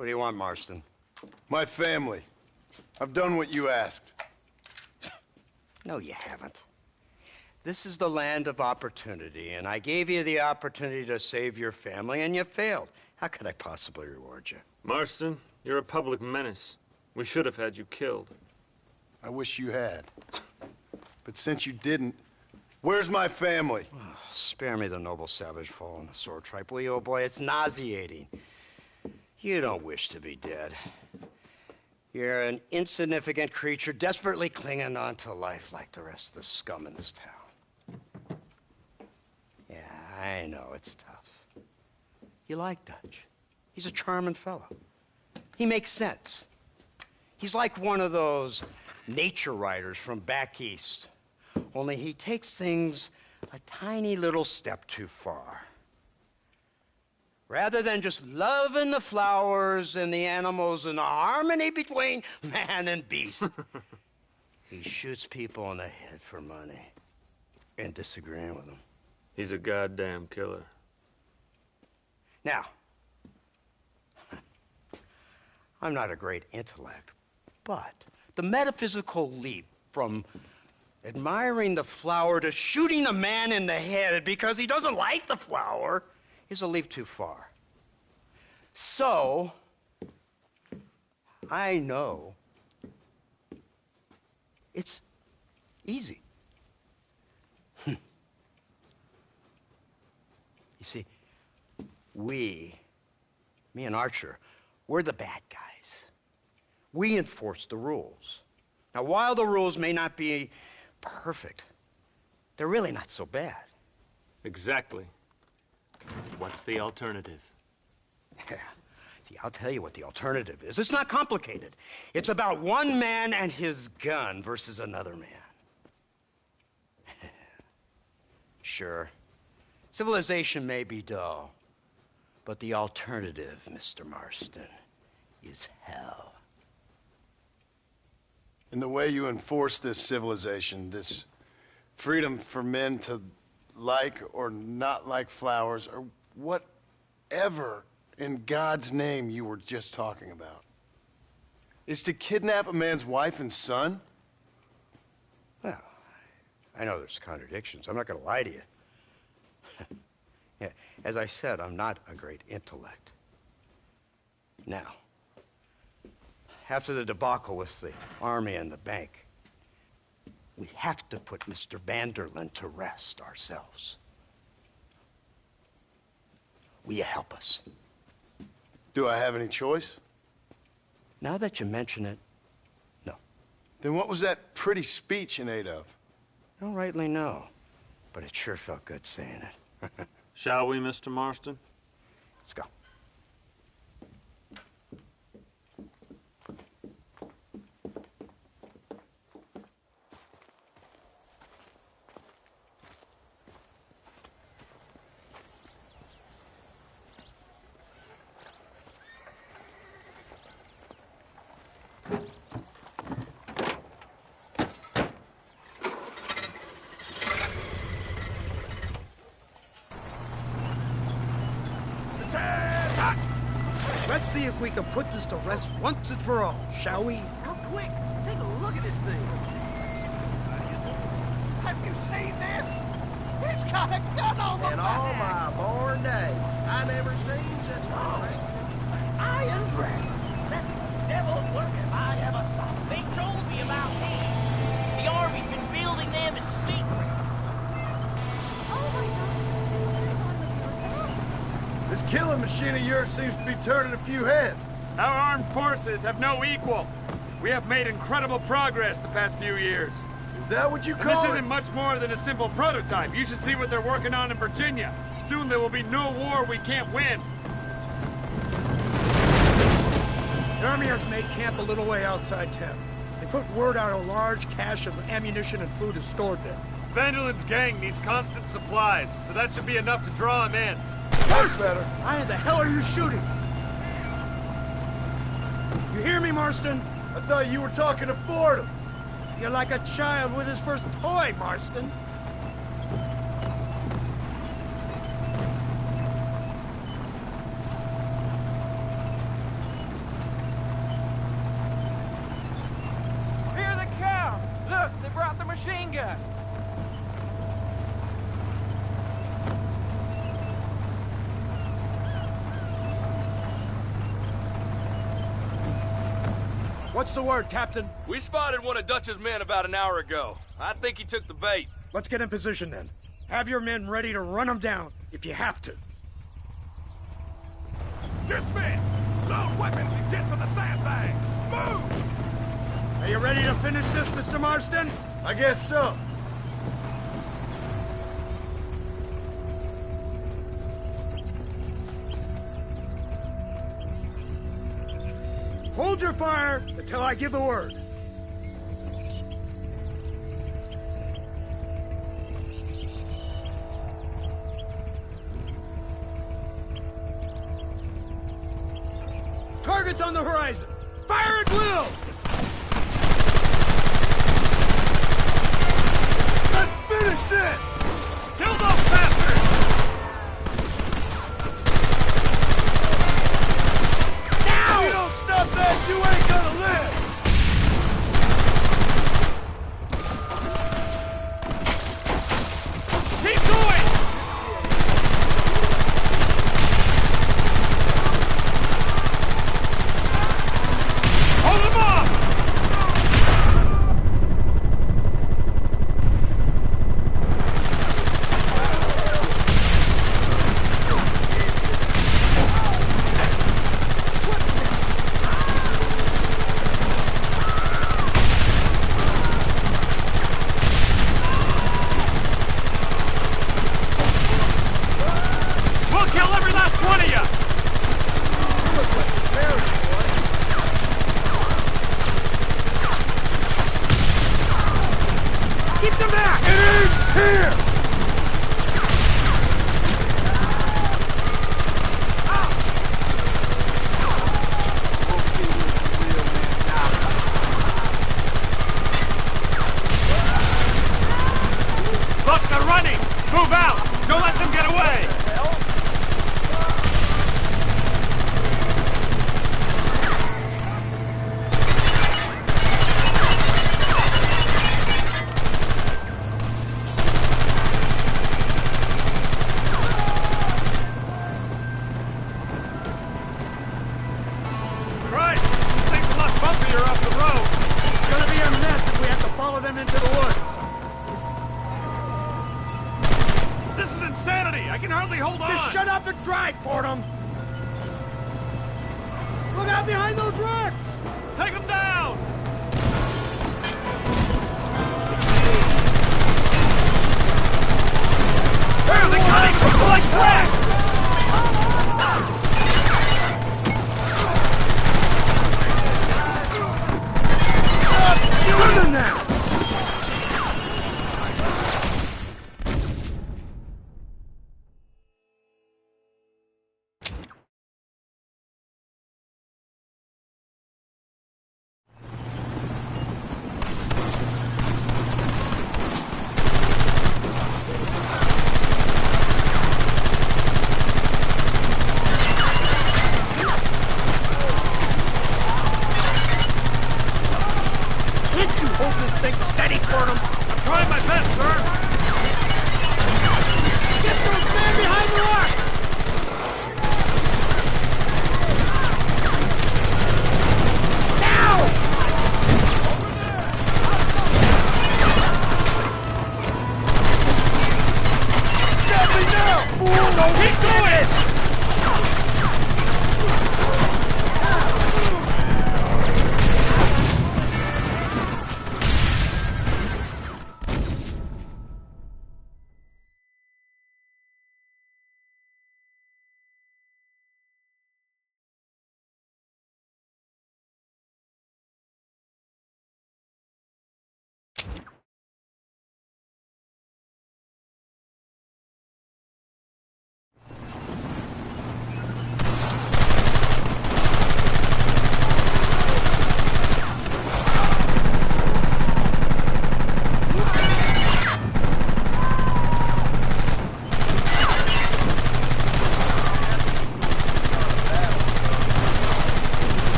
What do you want, Marston? My family. I've done what you asked. No, you haven't. This is the land of opportunity, and I gave you the opportunity to save your family, and you failed. How could I possibly reward you? Marston, you're a public menace. We should have had you killed. I wish you had. But since you didn't, where's my family? Oh, spare me the noble savage fall on the sword tripe, will you, old boy? It's nauseating. You don't wish to be dead. You're an insignificant creature desperately clinging on to life like the rest of the scum in this town. Yeah, I know, it's tough. You like Dutch. He's a charming fellow. He makes sense. He's like one of those nature writers from back east. Only he takes things a tiny little step too far. Rather than just loving the flowers and the animals and the harmony between man and beast, he shoots people in the head for money and disagreeing with them. He's a goddamn killer. Now, I'm not a great intellect, but the metaphysical leap from admiring the flower to shooting a man in the head because he doesn't like the flower is a leap too far. So, I know it's easy. You see, me and Archer, we're the bad guys. We enforce the rules. Now, while the rules may not be perfect, they're really not so bad. Exactly. What's the alternative? Yeah. See, I'll tell you what the alternative is. It's not complicated. It's about one man and his gun versus another man. Sure, civilization may be dull, but the alternative, Mr. Marston, is hell. And the way you enforce this civilization, this freedom for men to like or not like flowers, or whatever in God's name you were just talking about, is to kidnap a man's wife and son? Well, I know there's contradictions. I'm not going to lie to you. Yeah, as I said, I'm not a great intellect. Now, after the debacle with the army and the bank, we have to put Mr. Vanderlyn to rest ourselves. Will you help us? Do I have any choice? Now that you mention it, no. Then what was that pretty speech in aid of? I don't rightly know, but it sure felt good saying it. Shall we, Mr. Marston? Let's go. Let's see if we can put this to rest once and for all, shall we? Real quick, take a look at this thing. Have you seen this? It's got a gun on the back. In all my born days, I never seen such a thing. Iron Dragon. That's the devil's work if I ever saw it. They told me about these. The army's been building them in secret. This killing machine of yours seems to be turning a few heads. Our armed forces have no equal. We have made incredible progress the past few years. Is that what you And call this it? isn't much more than a simple prototype. You should see what they're working on in Virginia. Soon there will be no war we can't win. The army has made camp a little way outside town. They put word out a large cache of ammunition and food is stored there. Vanderlyn's gang needs constant supplies, so that should be enough to draw him in. That's better. Why in the hell are you shooting? You hear me, Marston? I thought you were talking to Fordham. You're like a child with his first toy, Marston. machine gun! What's the word, Captain? We spotted one of Dutch's men about an hour ago. I think he took the bait. Let's get in position then. Have your men ready to run them down if you have to. Dismiss! Load weapons and get to the sandbag! Move! Are you ready to finish this, Mr. Marston? I guess so. Hold your fire until I give the word. Targets on the horizon. Fire at will! Let's finish this! Kill those bastards! Now! If you don't stop that, you ain't gonna live! Keep going! Hold them off! We'll kill every last one of you! Keep them back! It ends here! Look, they're running! Move out! Don't let them get away! Christ! Things a lot bumpier off the road! It's gonna be a mess if we have to follow them into the woods. This is insanity! I can hardly hold on! Just shut up and drive, Fordham! Look out behind those rocks! Take them down! Where are they coming? Like flags! Run them now! Can't you hold this thing steady, Fordham? I'm trying my best, sir! Get those men behind the rocks! Now! Stop me now! Fool! Keep going!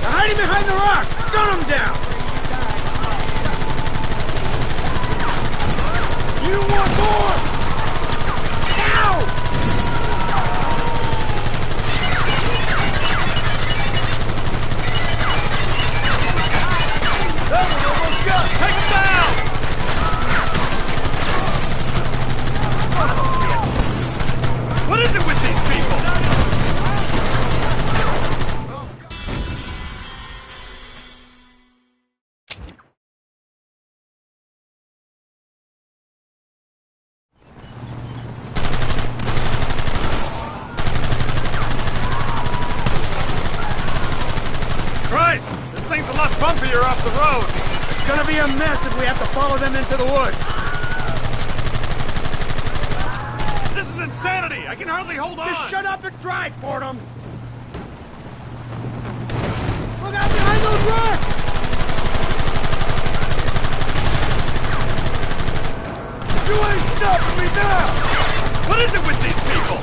Hiding behind the rock! Gun him down! You want more? Now! That one almost got me. Take him down! What is it with these people? Christ! This thing's a lot bumpier off the road! It's gonna be a mess if we have to follow them into the woods. This is insanity! I can hardly hold on! Just shut up and drive, Fordham! Look out behind those rocks! You ain't stopping me now! What is it with these people?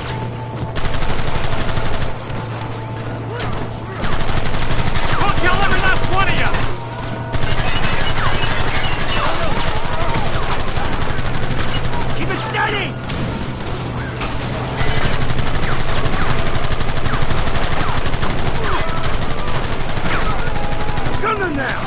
We'll kill every last one of you! Keep it steady! Gun them now!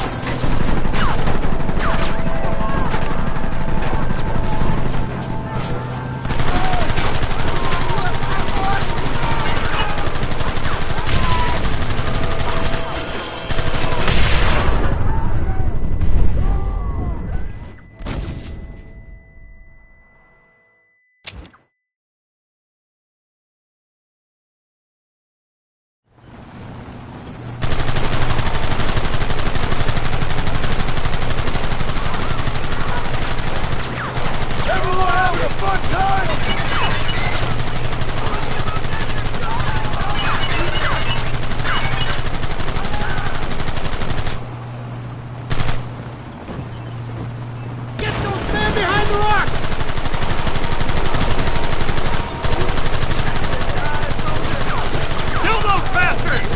Everyone having a fun time? Get those men behind the rocks! Kill those bastards!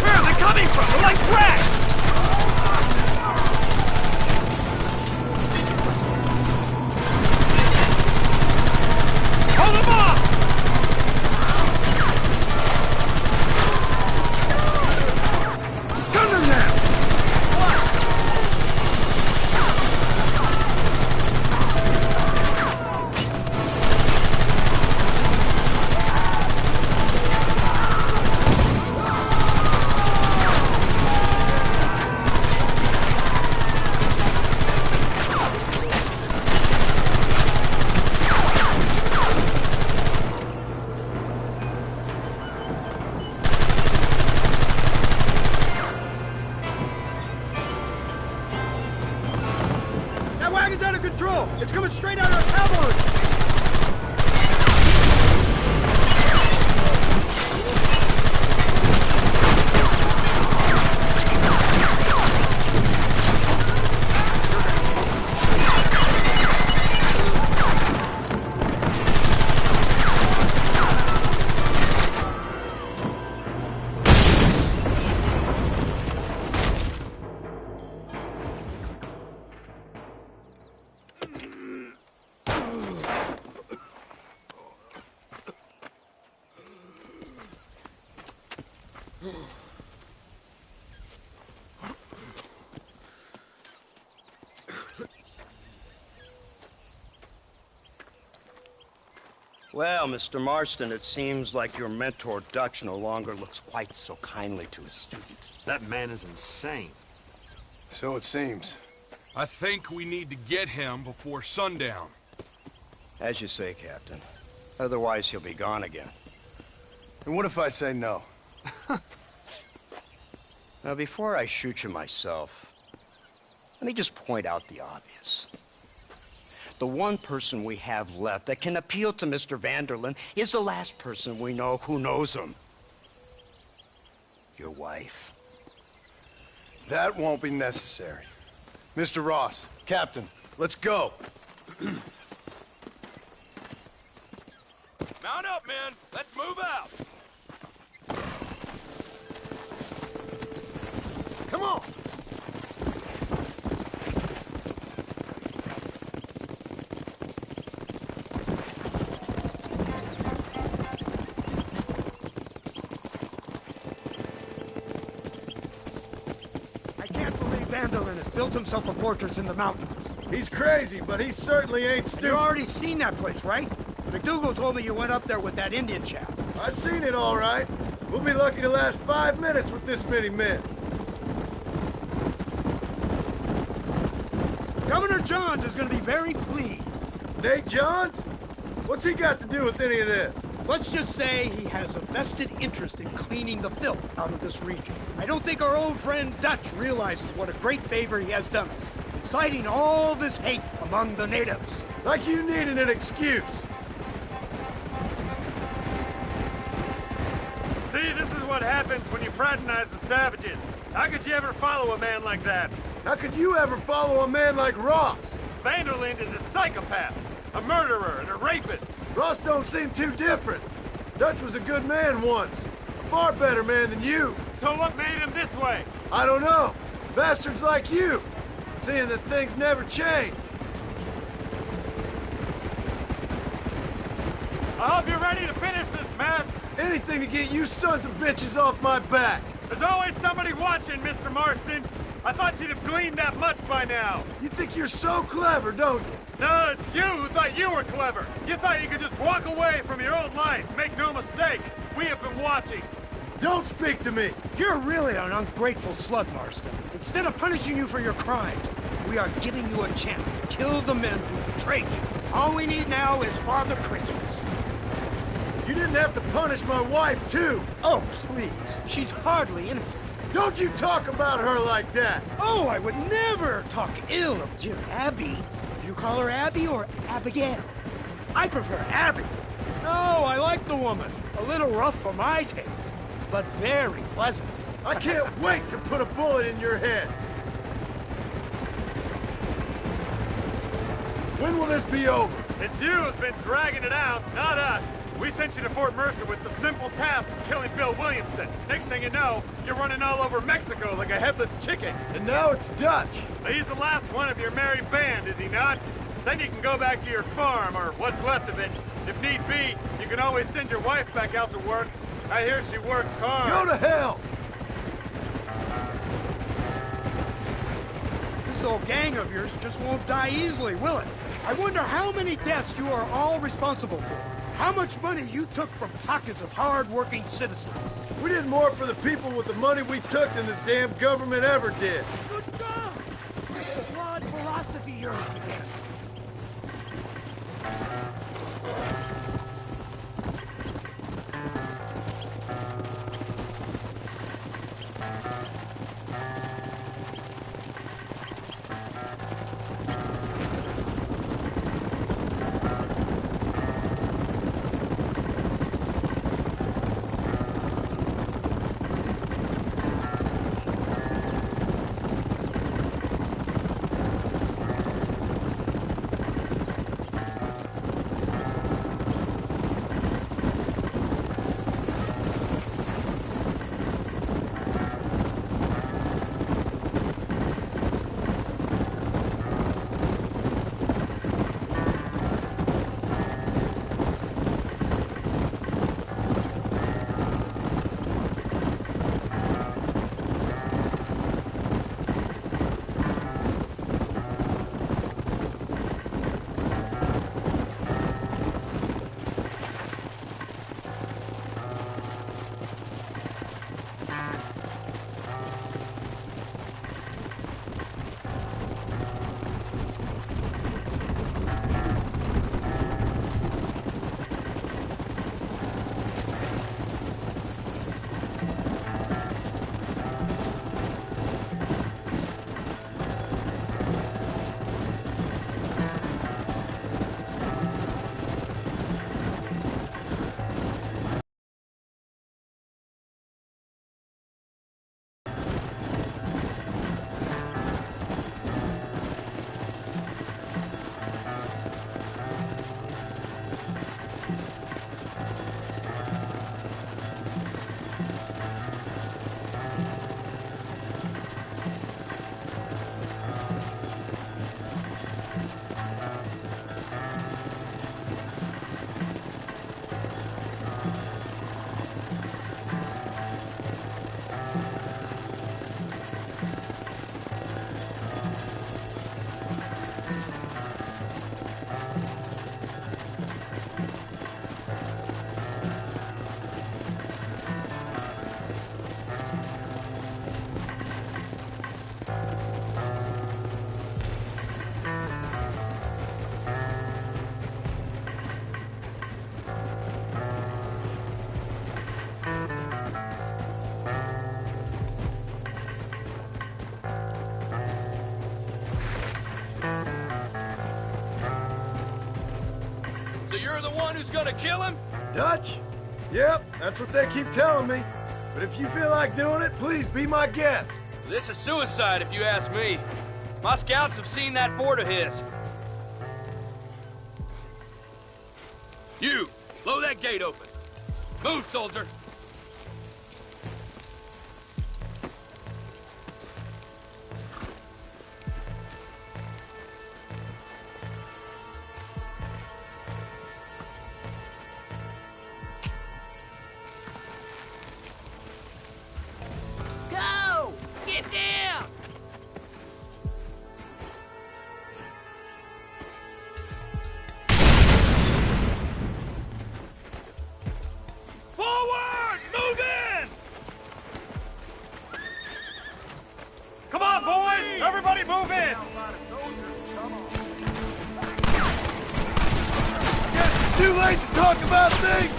Where are they coming from? They're like rats! Hold them off! Gun them now! That wagon's out of control! It's coming straight out of our cavalry! Well, Mr. Marston, it seems like your mentor Dutch no longer looks quite so kindly to his student. That man is insane. So it seems. I think we need to get him before sundown. As you say, Captain. Otherwise, he'll be gone again. And what if I say no? Now, before I shoot you myself, let me just point out the obvious. The one person we have left that can appeal to Mr. Vanderlyn is the last person we know who knows him. Your wife. That won't be necessary. Mr. Ross, Captain, let's go. Mount up, men. Let's move out. Van der Linde has built himself a fortress in the mountains. He's crazy, but he certainly ain't You stupid. already seen that place, right? McDougal told me you went up there with that Indian chap. I seen it all right. We'll be lucky to last 5 minutes with this many men. Governor Johns is going to be very pleased. Nate Johns? What's he got to do with any of this? Let's just say he has a vested interest in cleaning the filth out of this region. I don't think our old friend Dutch realizes what a great favor he has done us, inciting all this hate among the natives. Like you needed an excuse. See, this is what happens when you fraternize with savages. How could you ever follow a man like that? How could you ever follow a man like Ross? Van der Linde is a psychopath, a murderer, and a rapist. Ross don't seem too different. Dutch was a good man once. A far better man than you. So what made him this way? I don't know. Bastards like you. Seeing that things never change. I hope you're ready to finish this mess. Anything to get you sons of bitches off my back. There's always somebody watching, Mr. Marston. I thought you'd have gleaned that much by now. You think you're so clever, don't you? No, it's you who thought you were clever. You thought you could just walk away from your old life. Make no mistake. We have been watching. Don't speak to me. You're really an ungrateful slug, Marston. Instead of punishing you for your crimes, we are giving you a chance to kill the men who betrayed you. All we need now is Father Christmas. You didn't have to punish my wife, too. Oh, please. She's hardly innocent. Don't you talk about her like that. Oh, I would never talk ill of dear Abby. Do you call her Abby or Abigail? I prefer Abby. Oh, I like the woman. A little rough for my taste, but very pleasant. I can't wait to put a bullet in your head. When will this be over? It's you who's been dragging it out, not us. We sent you to Fort Mercer with the simple task of killing Bill Williamson. Next thing you know, you're running all over Mexico like a headless chicken. And now it's Dutch. He's the last one of your merry band, is he not? Then you can go back to your farm, or what's left of it. If need be, you can always send your wife back out to work. I hear she works hard. Go to hell! This old gang of yours just won't die easily, will it? I wonder how many deaths you are all responsible for. How much money you took from pockets of hard-working citizens. We did more for the people with the money we took than the damn government ever did. Good God! What flawed philosophy you're in. So you're the one who's gonna kill him? Dutch? Yep, that's what they keep telling me. But if you feel like doing it, please be my guest. This is suicide, if you ask me. My scouts have seen that fort of his. You, blow that gate open. Move, soldier. Go! Get down! Forward! Move in! Come on, boys! Everybody move in! Guess it's too late to talk about things.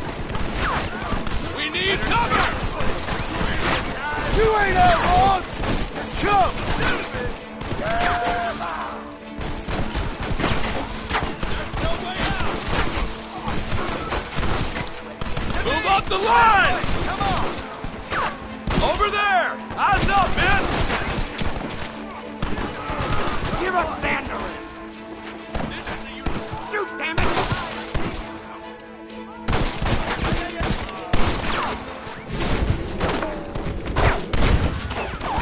We need cover! You ain't outlaws! Chump! Move up the line! Come on! Over there! Eyes up, men! Give us Mandarin! Shoot, damn it!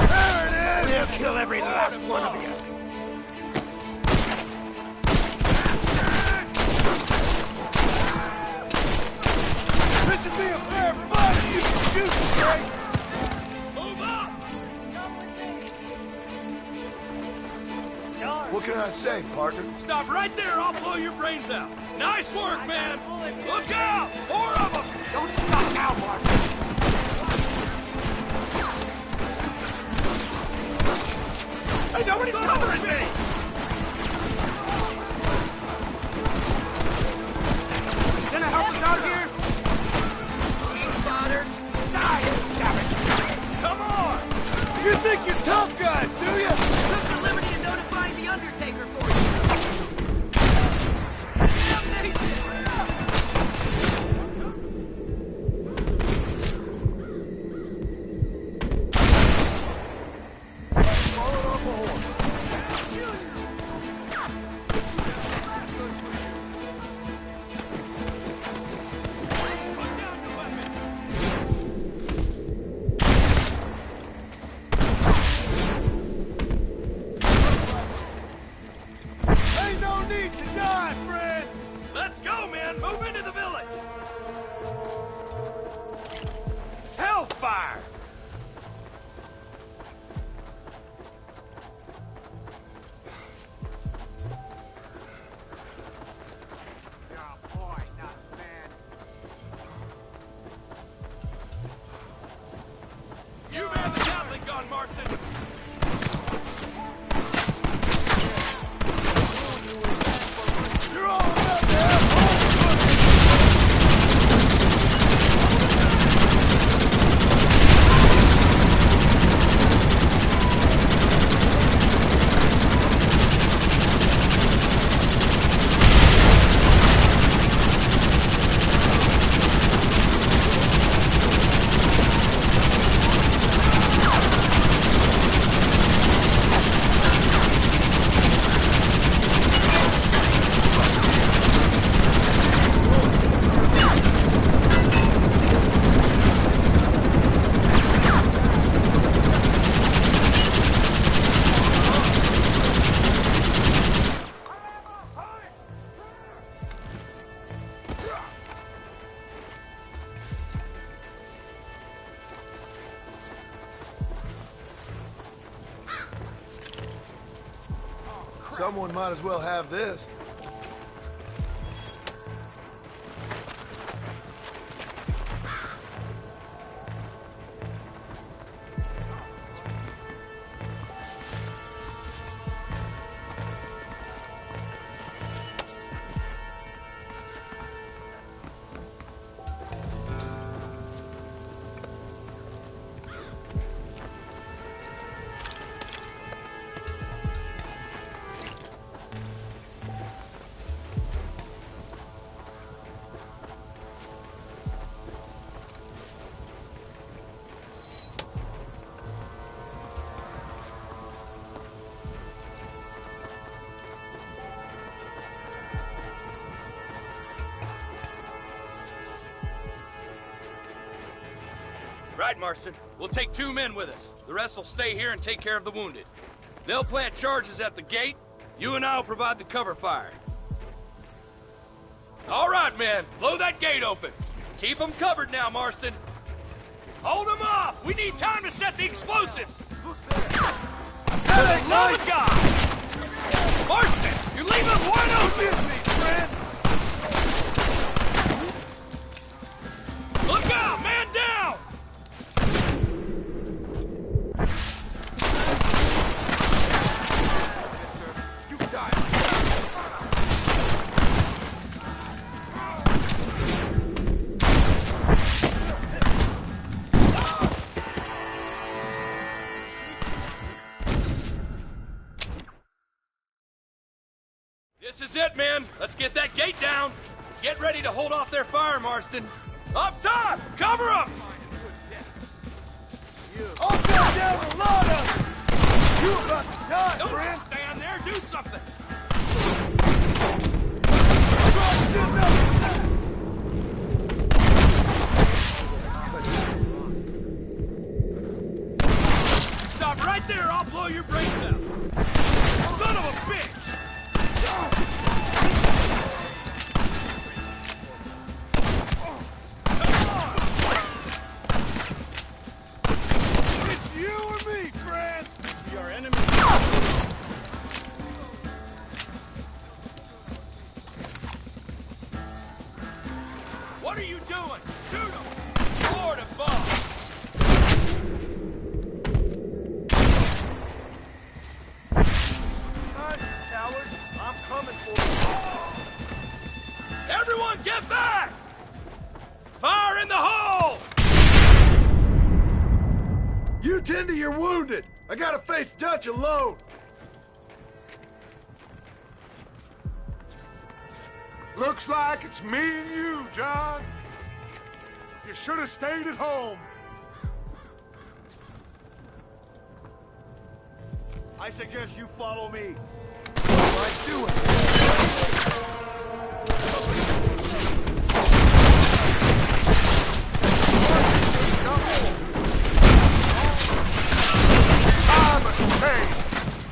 There it is! We'll kill every last one of you. This should be a fair fight if you can shoot straight! Move up! What can I say, partner? Stop right there, I'll blow your brains out. Nice work, man! Look out! 4 of them! Don't stop now, Marshal! Hey, nobody's covering me! Gonna help us out here? Father, die, damn it! Come on! You think you're tough guys, do you? Took the liberty of notifying the Undertaker for you. Ain't no need to die, friend! Let's go, man! Move into the village! Hellfire! You man the Gatling gun, Marston! You're all about to have home! Someone might as well have this. Right, Marston. We'll take 2 men with us. The rest will stay here and take care of the wounded. They'll plant charges at the gate. You and I will provide the cover fire. All right, men. Blow that gate open. Keep them covered now, Marston. Hold them off! We need time to set the explosives! For the love of God! Marston, you leave us wide open! Look out! Man down! You die. This is it, men. Let's get that gate down. Get ready to hold off their fire, Marston. Up top! Cover them! I'll get down a lot of them! You about to die, Don't friend! just stand there, do something! Stop right there, I'll blow your brains out! Son of a bitch! What are you doing? Shoot him! Lord above! Coward, I'm coming for you. Everyone get back! Fire in the hole! You tend to your wounded. I gotta face Dutch alone. Looks like it's me and you, John. You should have stayed at home. I suggest you follow me. All right, do it.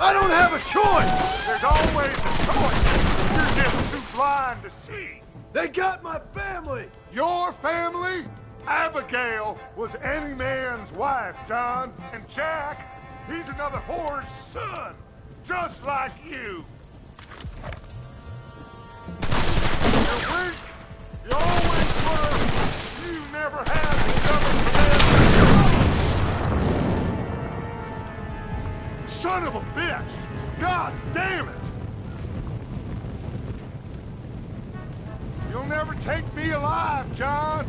I don't have a choice! There's always a choice. You're just too blind to see. They got my family! Your family? Abigail was any man's wife, John. And Jack, he's another whore's son. Just like you. You're weak. You always were. You never had the government command. Son of a bitch! God damn it! You'll never take me alive, John!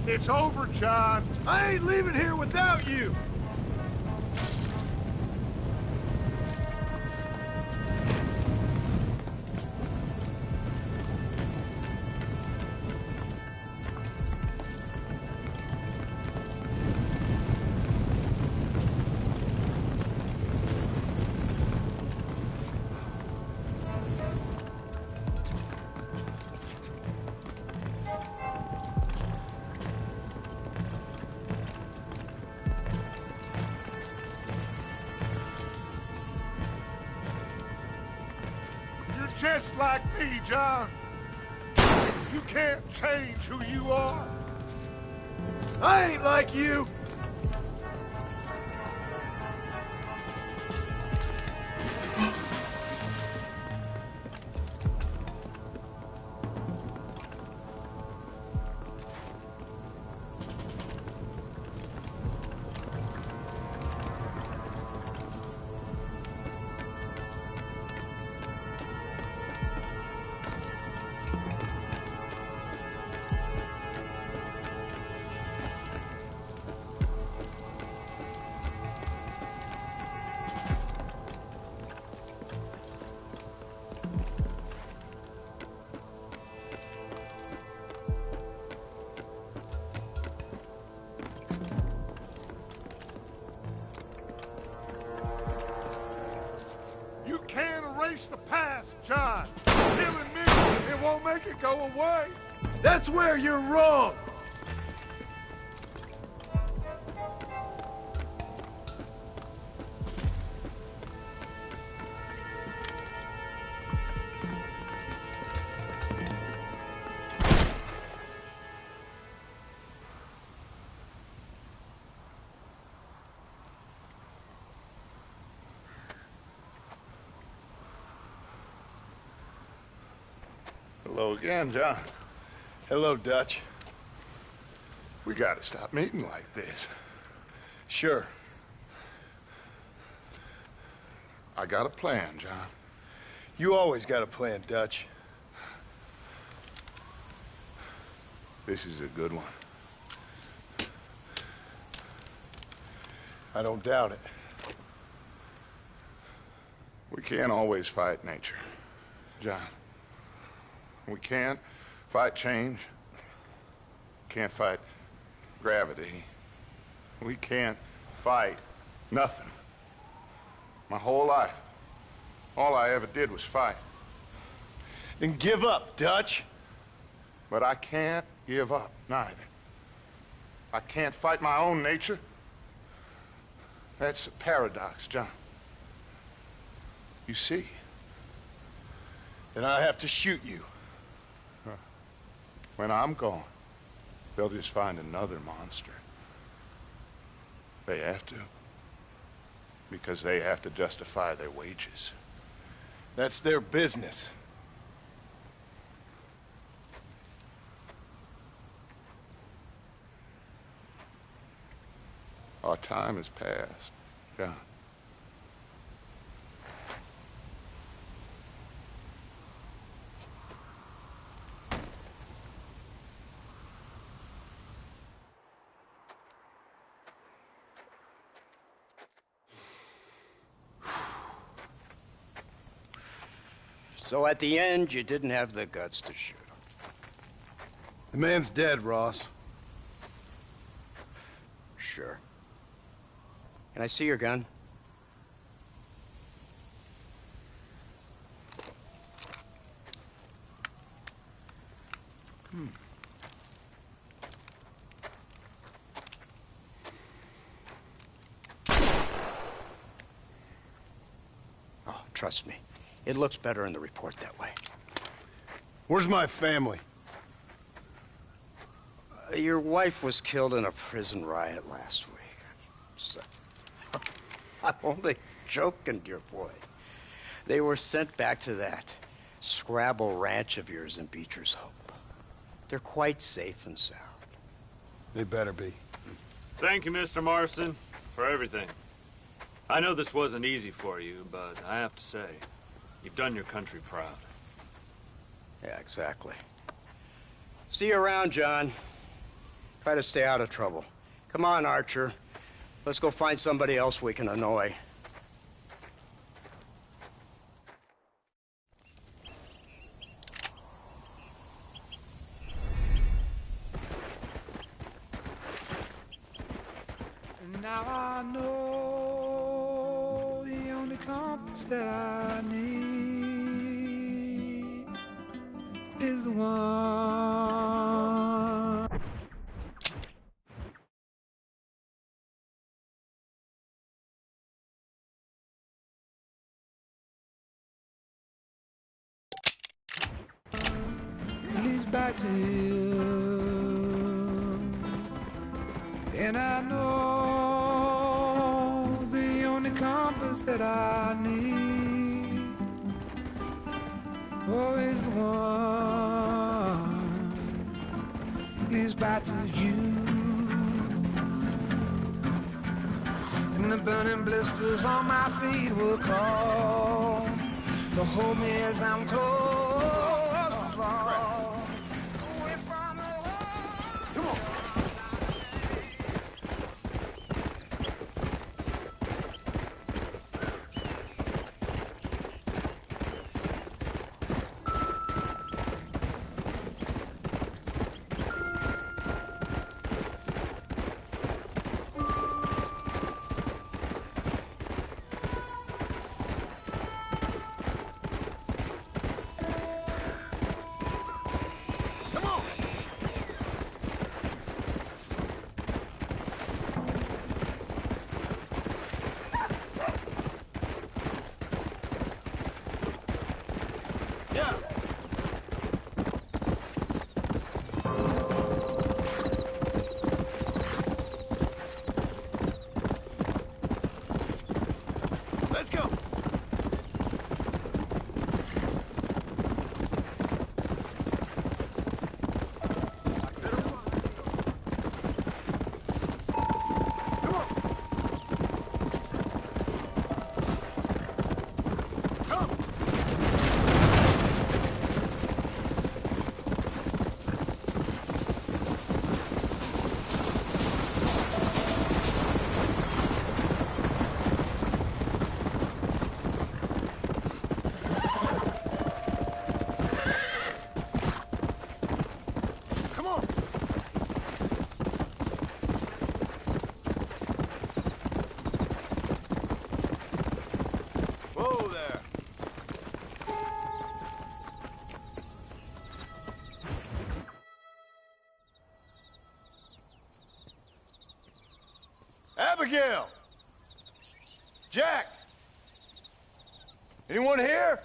It's over, John. I ain't leaving here without you! Just like me, John. You can't change who you are. I ain't like you! ass, John. Killing me, it won't make it go away. That's where you're wrong. Hello again, John. Hello, Dutch. We gotta stop meeting like this. Sure. I got a plan, John. You always got a plan, Dutch. This is a good one. I don't doubt it. We can't always fight nature, John. We can't fight change. Can't fight gravity. We can't fight nothing. My whole life, all I ever did was fight. Then give up, Dutch. But I can't give up, neither. I can't fight my own nature. That's a paradox, John. You see? Then I have to shoot you. When I'm gone, they'll just find another monster. They have to. Because they have to justify their wages. That's their business. Our time has passed, John. So at the end, you didn't have the guts to shoot him. The man's dead, Ross. Sure. Can I see your gun? Oh, trust me. It looks better in the report that way. Where's my family? Your wife was killed in a prison riot last week. So, I'm only joking, dear boy. They were sent back to that Scrabble ranch of yours in Beecher's Hope. They're quite safe and sound. They better be. Thank you, Mr. Marston, for everything. I know this wasn't easy for you, but I have to say, you've done your country proud. Yeah, exactly. See you around, John. Try to stay out of trouble. Come on, Archer. Let's go find somebody else we can annoy. Now I know the only compass that I need is the one. Leads back to you, and I know the only compass that I need, oh, is the one, leads back to you. And the burning blisters on my feet will call to hold me as I'm close to fall. Away from the world. Come on. Abigail! Jack! Anyone here?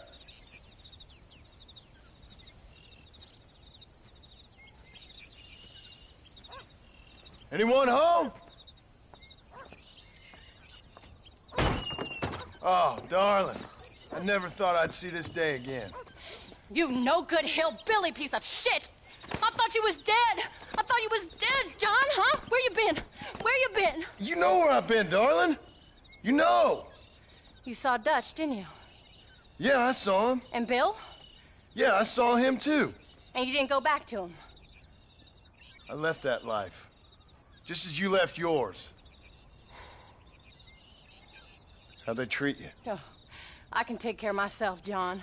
Anyone home? Oh, darling. I never thought I'd see this day again. You no-good hillbilly piece of shit! I thought you was dead! I thought you was dead, John, huh? Where you been? Where you been? You know where I've been, darling. You know. You saw Dutch, didn't you? Yeah, I saw him. And Bill? Yeah, I saw him too. And you didn't go back to him? I left that life. Just as you left yours. How'd they treat you? Oh, I can take care of myself, John.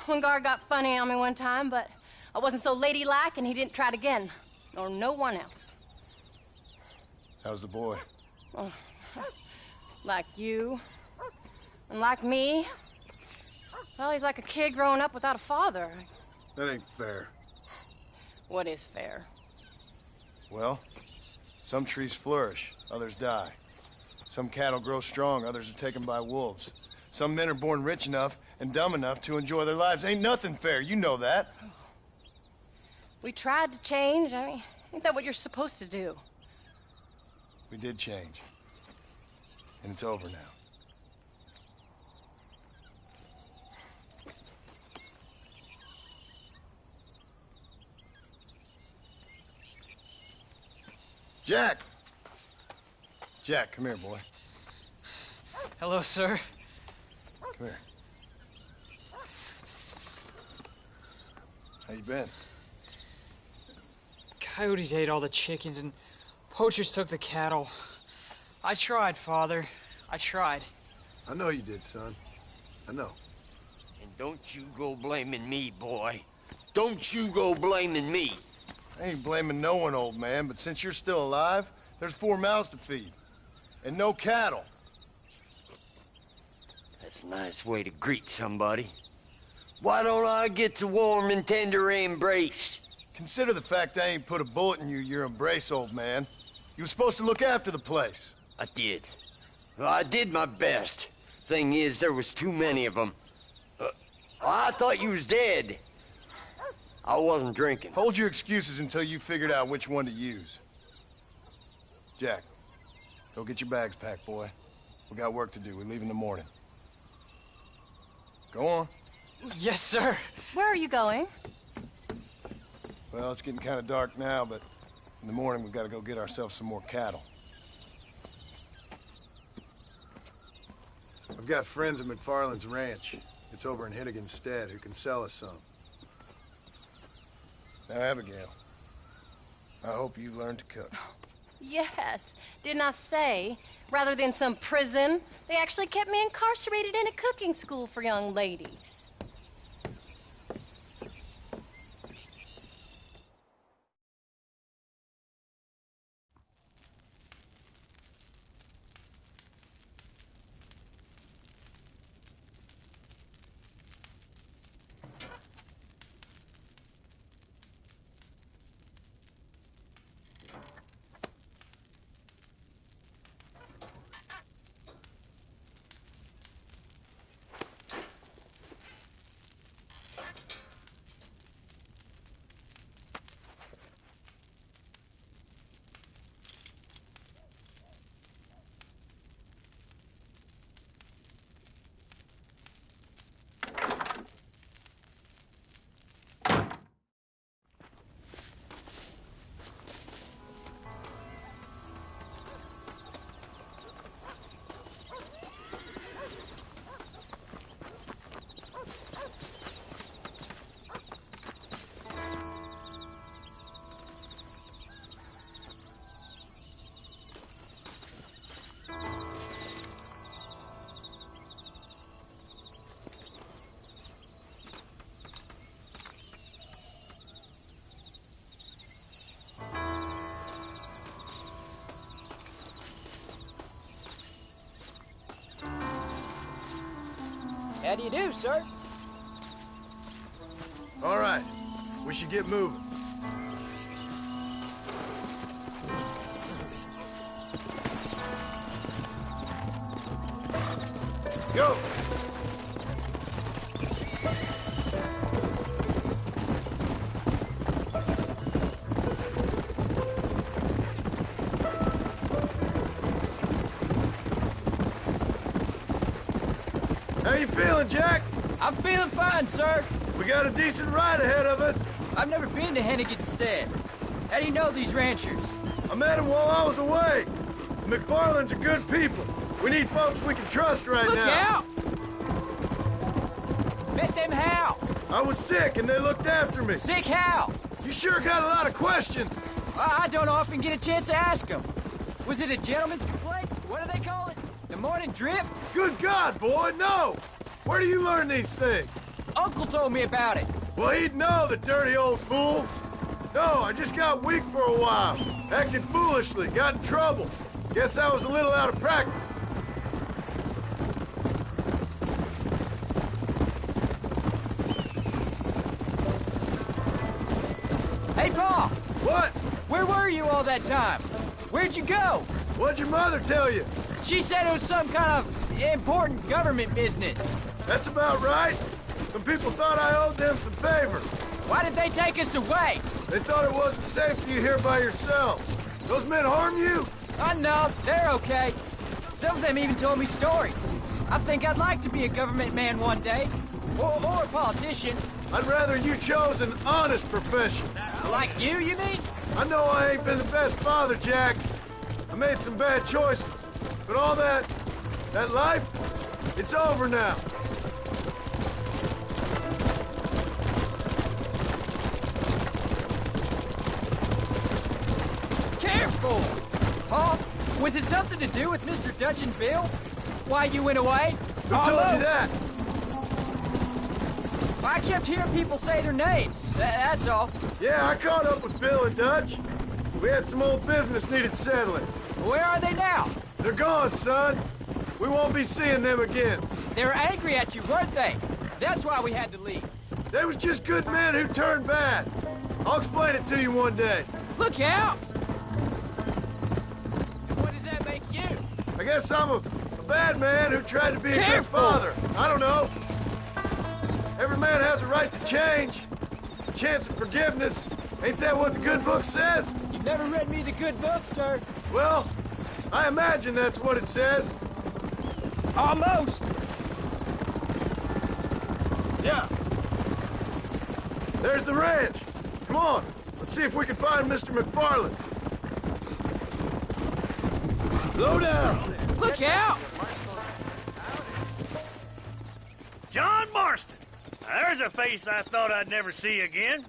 One guard got funny on me one time, but I wasn't so ladylike and he didn't try it again. Nor no one else. How's the boy? Oh, like you. And like me. Well, he's like a kid growing up without a father. That ain't fair. What is fair? Well, some trees flourish, others die. Some cattle grow strong, others are taken by wolves. Some men are born rich enough and dumb enough to enjoy their lives. Ain't nothing fair, you know that. We tried to change. I mean, ain't that what you're supposed to do? We did change. And it's over now. Jack! Jack, come here, boy. Hello, sir. Come here. How you been? Coyotes ate all the chickens and poachers took the cattle. I tried, Father. I tried. I know you did, son. I know. And don't you go blaming me, boy. Don't you go blaming me. I ain't blaming no one, old man, but since you're still alive, there's 4 mouths to feed. And no cattle. That's a nice way to greet somebody. Why don't I get the warm and tender embrace? Consider the fact I ain't put a bullet in your embrace, old man. You were supposed to look after the place. I did. Well, I did my best. Thing is, there was too many of them. I thought you was dead. I wasn't drinking. Hold your excuses until you figured out which one to use. Jack, go get your bags packed, boy. We got work to do. We leave in the morning. Go on. Yes, sir. Where are you going? Well, it's getting kind of dark now, but in the morning we've got to go get ourselves some more cattle. I've got friends at McFarland's ranch. It's over in Hittigan's Stead who can sell us some. Now, Abigail, I hope you learned to cook. Yes. Didn't I say, rather than some prison, they actually kept me incarcerated in a cooking school for young ladies. How do you do, sir? All right, we should get moving. Go! How you feeling, Jack? I'm feeling fine, sir. We got a decent ride ahead of us. I've never been to Hennigan's Stead. How do you know these ranchers? I met them while I was away. The McFarlands are good people. We need folks we can trust right Look now. out! Met them how? I was sick and they looked after me. Sick how? You sure got a lot of questions. I don't often get a chance to ask them. Was it a gentleman's complaint? What do they call it? The morning drip? Good God, boy, no! Where do you learn these things? Uncle told me about it. Well, he'd know, the dirty old fool. No, I just got weak for a while. Acted foolishly, got in trouble. Guess I was a little out of practice. Hey, Pa! What? Where were you all that time? Where'd you go? What'd your mother tell you? She said it was some kind of important government business. That's about right. Some people thought I owed them some favors. Why did they take us away? They thought it wasn't safe for you here by yourselves. Those men harm you? No, they're okay. Some of them even told me stories. I think I'd like to be a government man one day. Or a politician. I'd rather you chose an honest profession. Like you mean? I know I ain't been the best father, Jack. I made some bad choices. But all that life, it's over now. Careful! Pa, was it something to do with Mr. Dutch and Bill? Why you went away? Who told you that? I kept hearing people say their names. That's all. Yeah, I caught up with Bill and Dutch. We had some old business needed settling. Where are they now? They're gone, son. We won't be seeing them again. They were angry at you, weren't they? That's why we had to leave. They was just good men who turned bad. I'll explain it to you one day. Look out! And what does that make you? I guess I'm a bad man who tried to be a good father. I don't know. Every man has a right to change. A chance of forgiveness. Ain't that what the good book says? You've never read me the good book, sir. Well, I imagine that's what it says. Almost. Yeah. There's the ranch. Come on. Let's see if we can find Mr. McFarland. Slow down. Look out! John Marston. Now, there's a face I thought I'd never see again.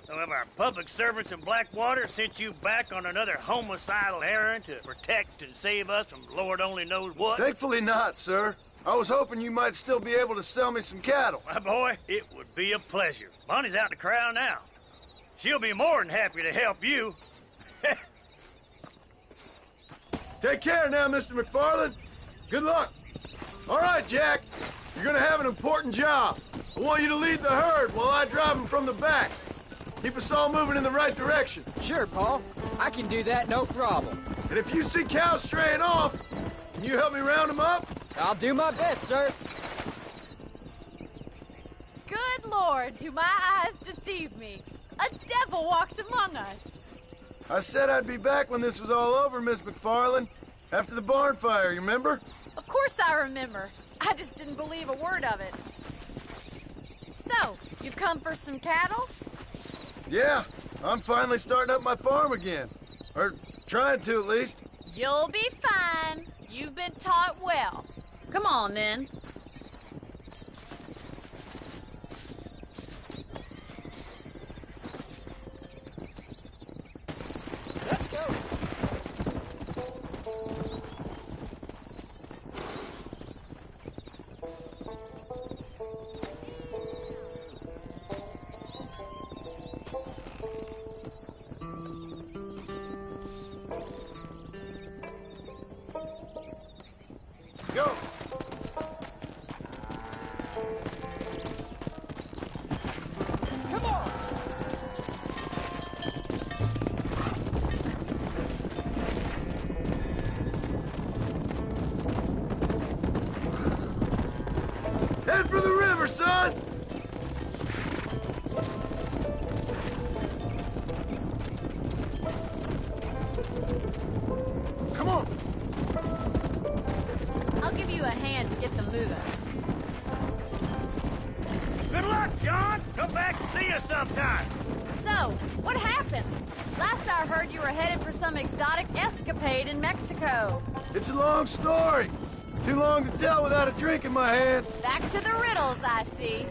Some of our public servants in Blackwater sent you back on another homicidal errand to protect and save us from Lord only knows what. Thankfully not, sir. I was hoping you might still be able to sell me some cattle. My boy, it would be a pleasure. Bonnie's out in the crowd now. She'll be more than happy to help you. Take care now, Mr. McFarland. Good luck. All right, Jack. You're gonna have an important job. I want you to lead the herd while I drive them from the back. Keep us all moving in the right direction. Sure, Paul. I can do that, no problem. And if you see cows straying off, can you help me round them up? I'll do my best, sir. Good Lord, do my eyes deceive me? A devil walks among us. I said I'd be back when this was all over, Miss McFarland. After the barn fire, you remember? Of course I remember. I just didn't believe a word of it. So, you've come for some cattle? Yeah, I'm finally starting up my farm again. Or trying to, at least. You'll be fine. You've been taught well. Come on, then. Let's go. Go. Come on. river, son! Come on! I'll give you a hand to get them moving. Good luck, John. Come back and see us sometime. So, what happened? Last I heard, you were headed for some exotic escapade in Mexico. It's a long story. Too long to tell without a drink in my hand. Back to the riddles, I see.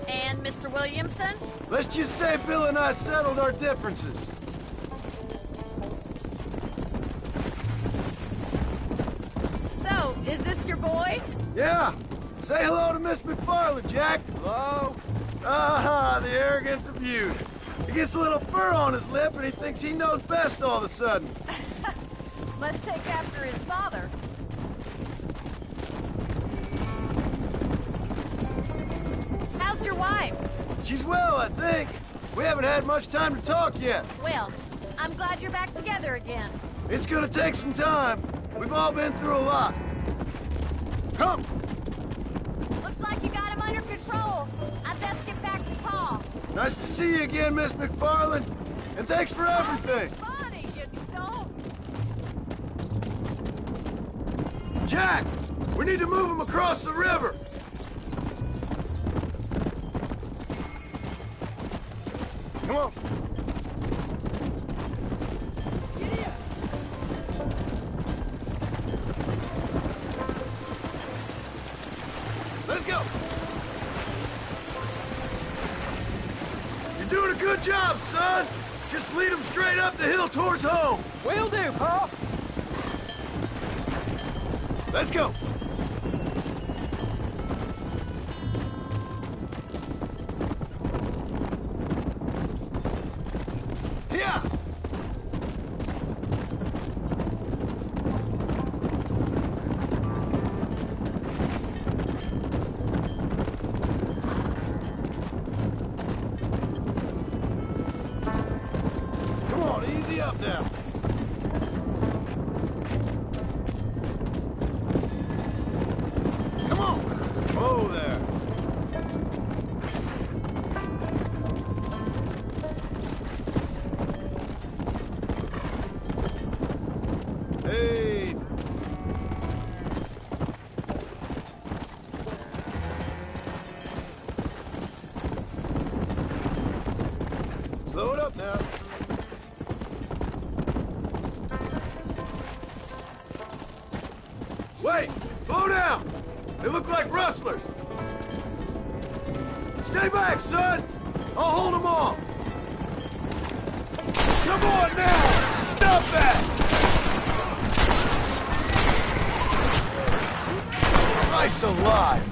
And Mr. Williamson? Let's just say Bill and I settled our differences. So, is this your boy? Yeah. Say hello to Miss McFarland, Jack. Hello. Ah, the arrogance of youth. He gets a little fur on his lip and he thinks he knows best all of a sudden. Must take after his father. How's your wife? She's well, I think. We haven't had much time to talk yet. Well, I'm glad you're back together again. It's gonna take some time. We've all been through a lot. Come! Looks like you got him under control. I'd best get back to Pa. Nice to see you again, Miss McFarland. And thanks for everything. Funny, you don't. Jack! We need to move him across the river. Come on. Let's go. You're doing a good job, son. Just lead him straight up the hill towards home. Will do, Pa. Let's go. Yeah. Come on, easy up now. Come on. Oh, there. Hey. Slow it up now. Wait! Slow down! They look like rustlers! Stay back, son! I'll hold them off! Come on now! Stop that! Christ alive!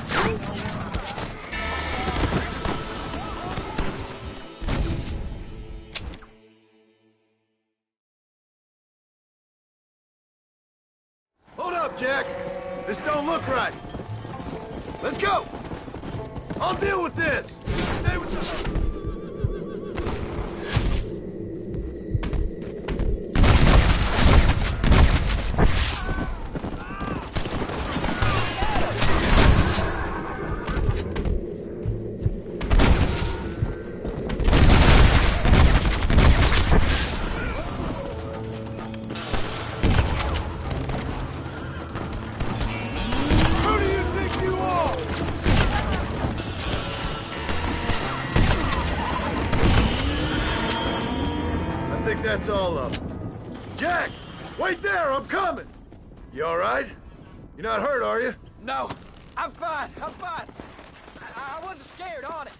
Hold up, Jack! This don't look right! Let's go! I'll deal with this! Stay with the... That's all of them. Jack! Wait there! I'm coming! You all right? You're not hurt, are you? No, I'm fine. I'm fine. I wasn't scared, honest.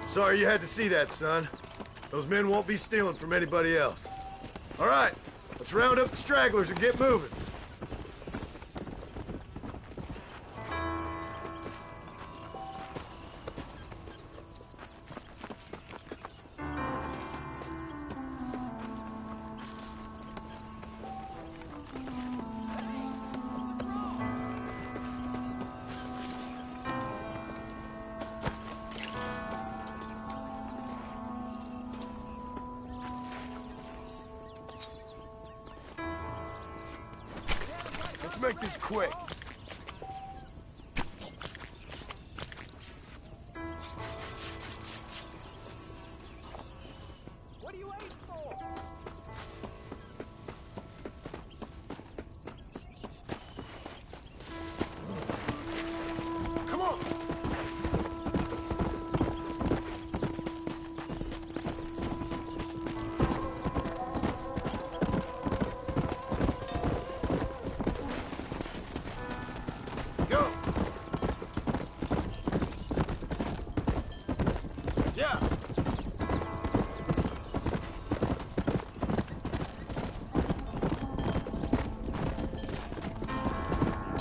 Sorry you had to see that, son. Those men won't be stealing from anybody else. All right, let's round up the stragglers and get moving. Let's make this quick.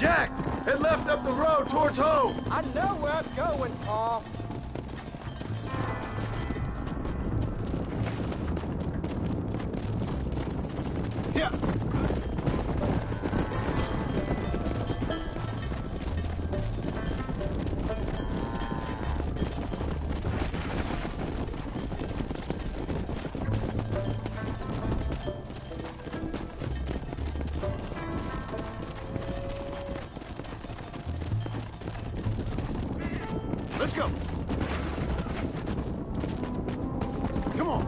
Jack, head left up the road towards home. I know where I'm going, Paul. Yeah. Let's go. Come on.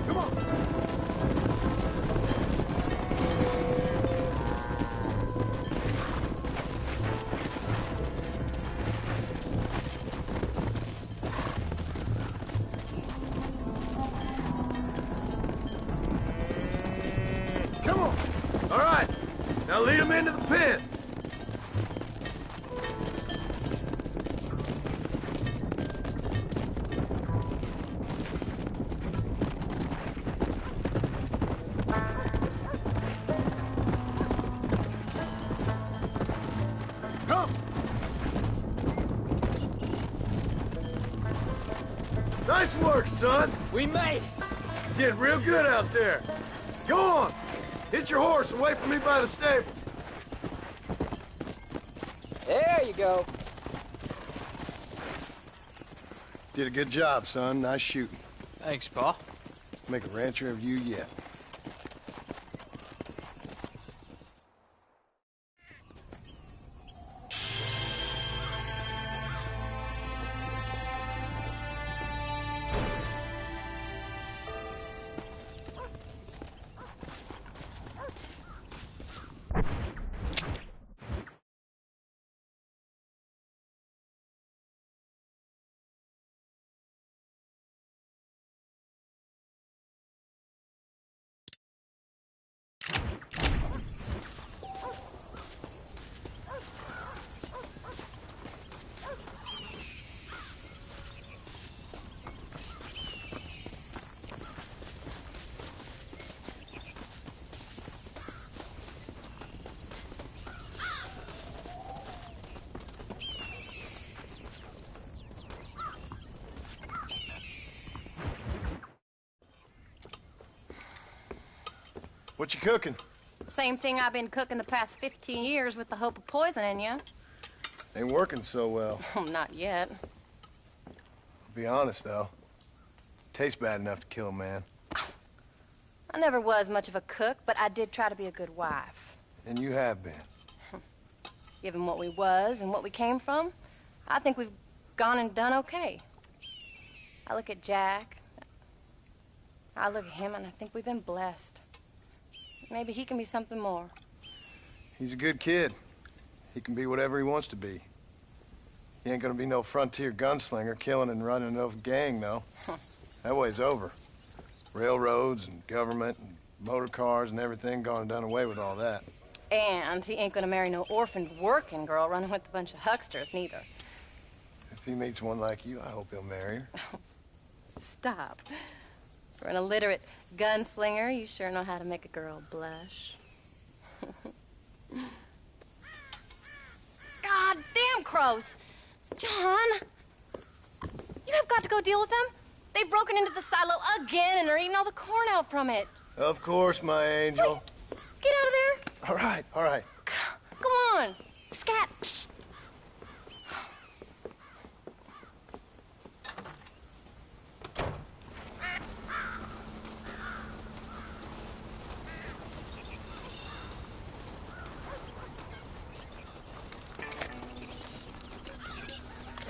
Come on. Come on. All right. Now lead them into the pit. Come. Nice work, son. We made it. You did real good out there. Go on. Hit your horse and wait for me by the stable. There you go. Did a good job, son. Nice shooting. Thanks, Pa. Make a rancher of you yet. What you cooking? Same thing I've been cooking the past 15 years with the hope of poisoning you. Ain't working so well. Not yet. Be honest, though. Tastes bad enough to kill a man. I never was much of a cook, but I did try to be a good wife. And you have been. Given what we was and what we came from, I think we've gone and done okay. I look at Jack. I look at him, and I think we've been blessed. Maybe he can be something more. He's a good kid. He can be whatever he wants to be. He ain't gonna be no frontier gunslinger killing and running no gang, though. That way's over. Railroads and government and motor cars and everything gone and done away with all that. And he ain't gonna marry no orphaned working girl running with a bunch of hucksters, neither. If he meets one like you, I hope he'll marry her. Stop. For an illiterate gunslinger, you sure know how to make a girl blush. God damn crows! John! You have got to go deal with them. They've broken into the silo again and are eating all the corn out from it. Of course, my angel. Wait, get out of there. All right, all right. Come on. Scat. Shh.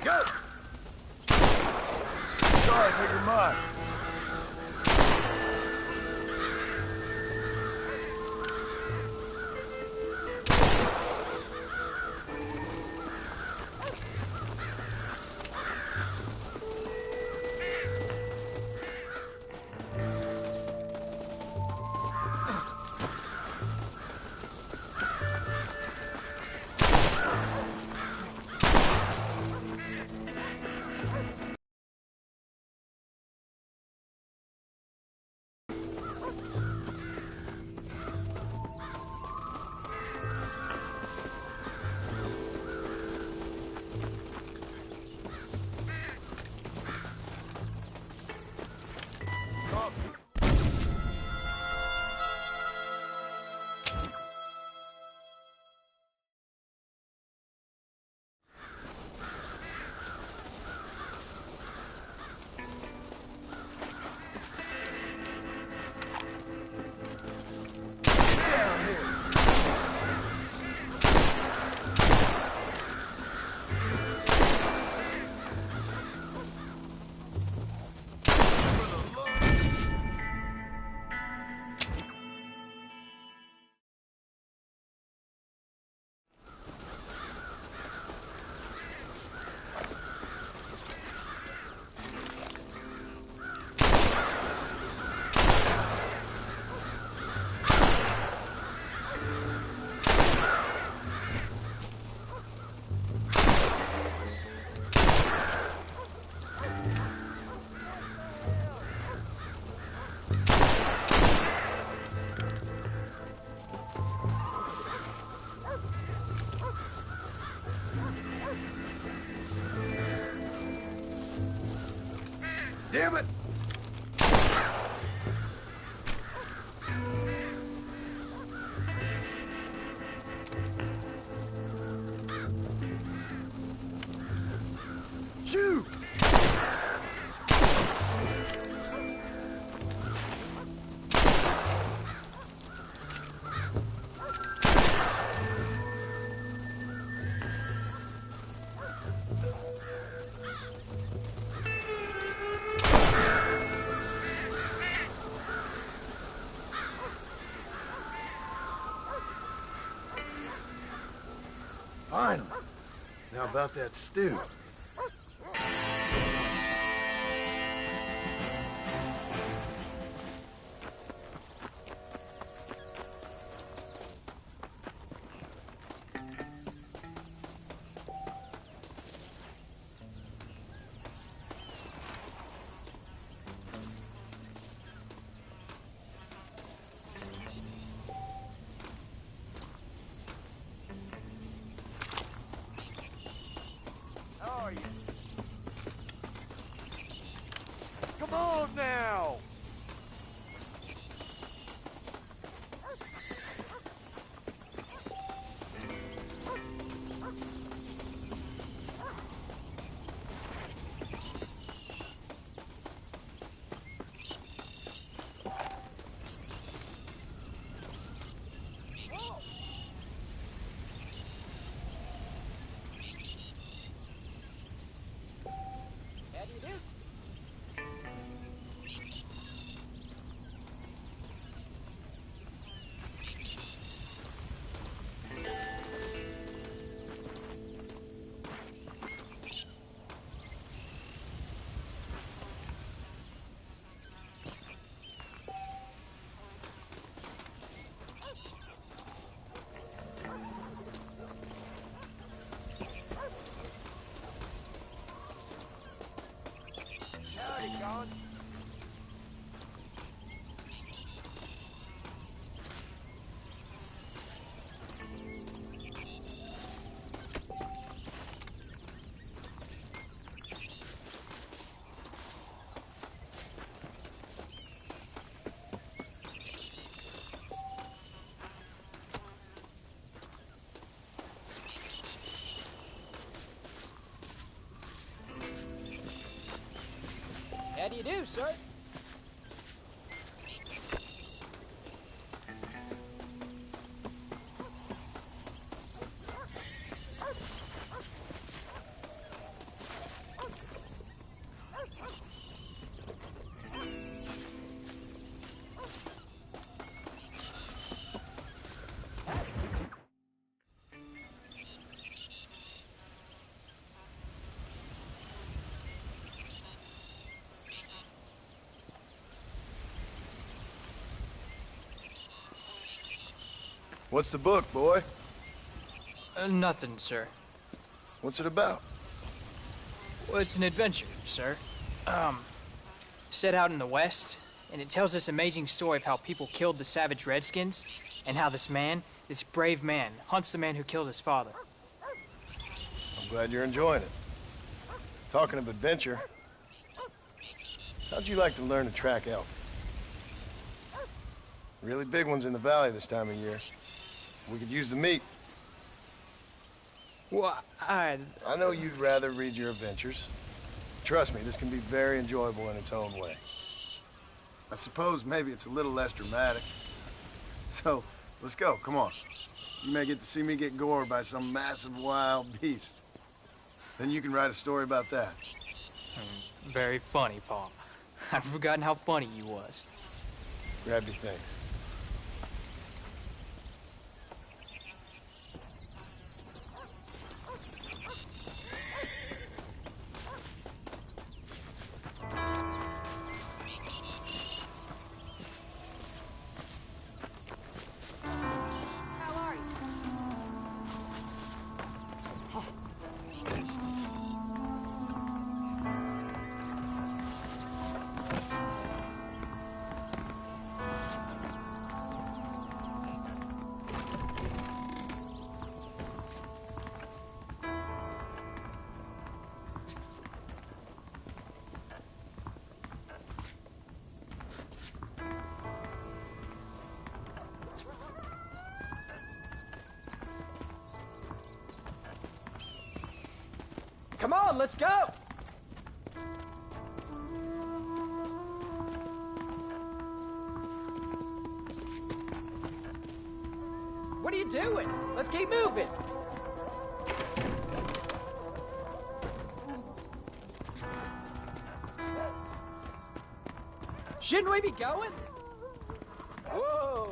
Go! Sorry for your mud. Damn it! Shoot! Finally. Now about that stew. How are you? Come on now! How do you do? Howdy, John. How do you do, sir? What's the book, boy? Nothing, sir. What's it about? Well, it's an adventure, sir. Set out in the West, and it tells this amazing story of how people killed the savage Redskins, and how this man, this brave man, hunts the man who killed his father. I'm glad you're enjoying it. Talking of adventure, how'd you like to learn to track elk? Really big ones in the valley this time of year. We could use the meat. Well, I know you'd rather read your adventures. Trust me, this can be very enjoyable in its own way. I suppose maybe it's a little less dramatic. So, let's go, come on. You may get to see me get gored by some massive wild beast. Then you can write a story about that. Very funny, Paul. I've forgotten how funny you was. Grab your things. Come on, let's go! What are you doing? Let's keep moving. Shouldn't we be going? Whoa!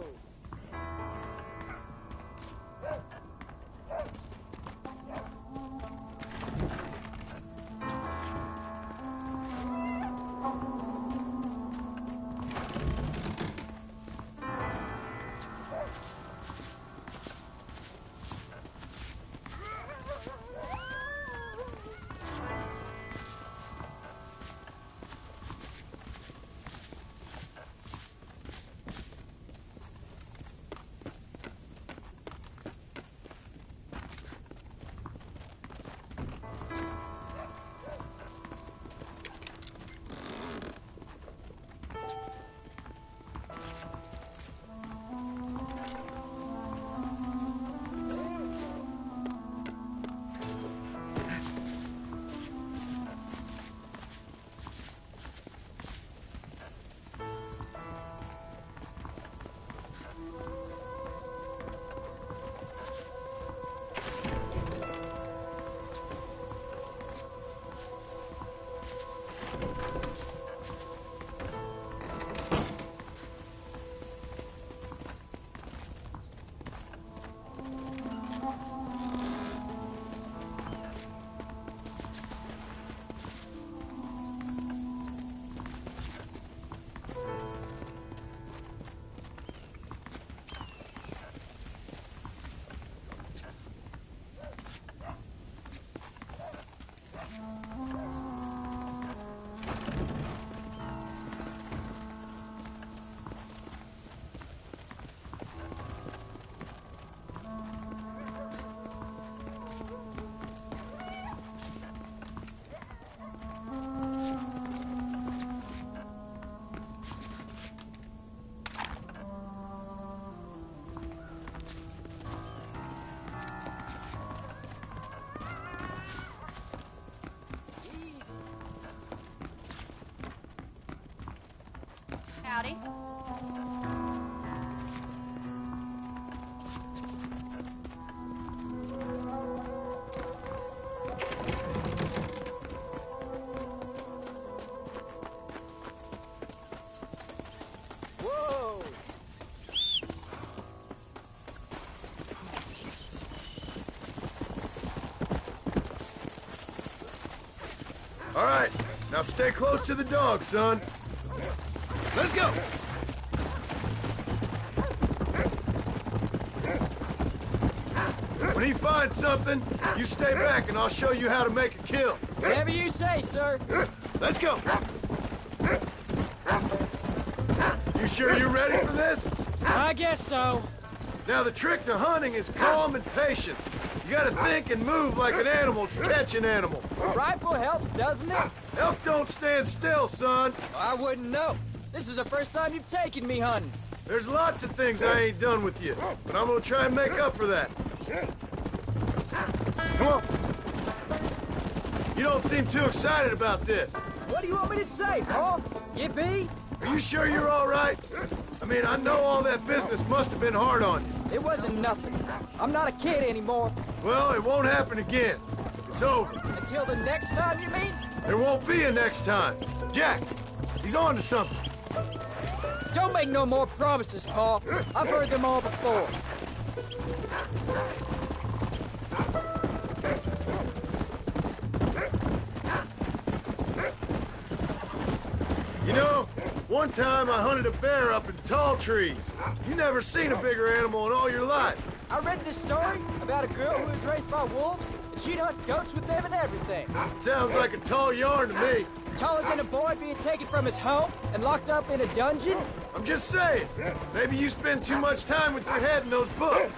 Howdy. Whoa! All right, now stay close to the dog, son. Let's go! When he finds something, you stay back and I'll show you how to make a kill. Whatever you say, sir. Let's go! You sure you're ready for this? I guess so. Now the trick to hunting is calm and patience. You gotta think and move like an animal to catch an animal. A rifle helps, doesn't it? Elk don't stand still, son. I wouldn't know. This is the first time you've taken me hunting. There's lots of things I ain't done with you, but I'm gonna try and make up for that. Come on. You don't seem too excited about this. What do you want me to say, Paul? Yippee? Are you sure you're all right? I mean, I know all that business must have been hard on you. It wasn't nothing. I'm not a kid anymore. Well, it won't happen again. It's over. Until the next time, you mean? There won't be a next time. Jack, he's on to something. Don't make no more promises, Paul. I've heard them all before. You know, one time I hunted a bear up in tall trees. You never seen a bigger animal in all your life. I read this story about a girl who was raised by wolves, and she'd hunt goats with them and everything. Sounds like a tall yarn to me. Taller than a boy being taken from his home and locked up in a dungeon? I'm just saying. Maybe you spend too much time with your head in those books.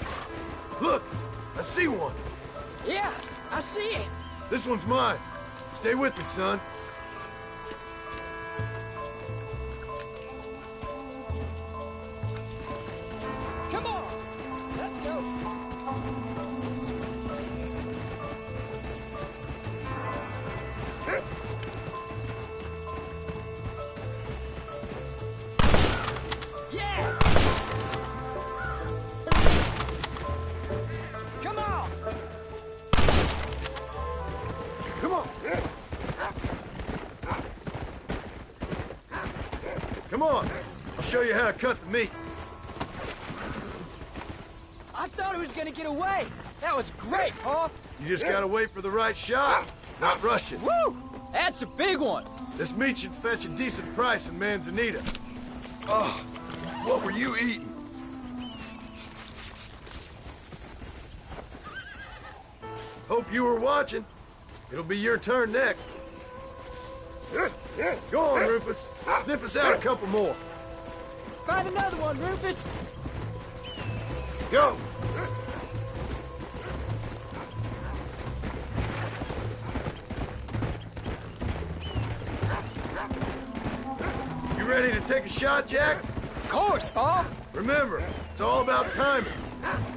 Look, I see one. Yeah, I see it. This one's mine. Stay with me, son. Come on, let's go. show you how to cut the meat. I thought he was gonna get away. That was great, Paul. You just gotta wait for the right shot, not rush it. Woo! That's a big one. This meat should fetch a decent price in Manzanita. Oh, what were you eating? Hope you were watching. It'll be your turn next. Go on, Rufus. Sniff us out a couple more. Find another one, Rufus. Go! You ready to take a shot, Jack? Of course, Paul. Remember, it's all about timing.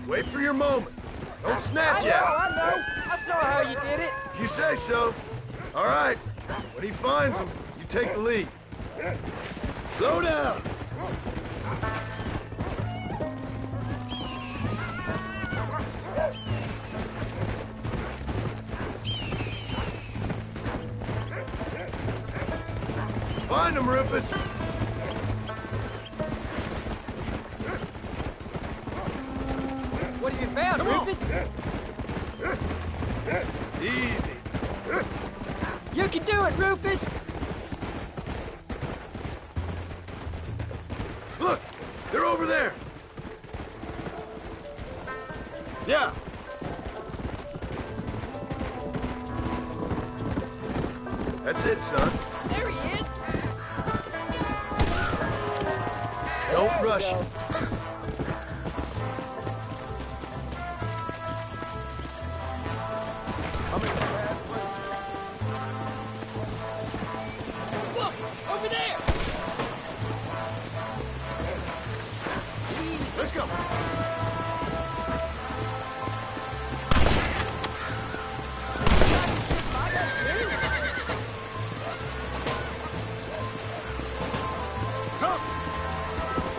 Wait for your moment. Don't snatch out. I know. I saw how you did it. If you say so. All right. When he finds him, you take the lead. Slow down. Find him, Rufus. What have you found, Rufus? Easy. You can do it, Rufus. Look, they're over there. Yeah. That's it, son. There he is. Don't rush it. Look, over there. Let's go.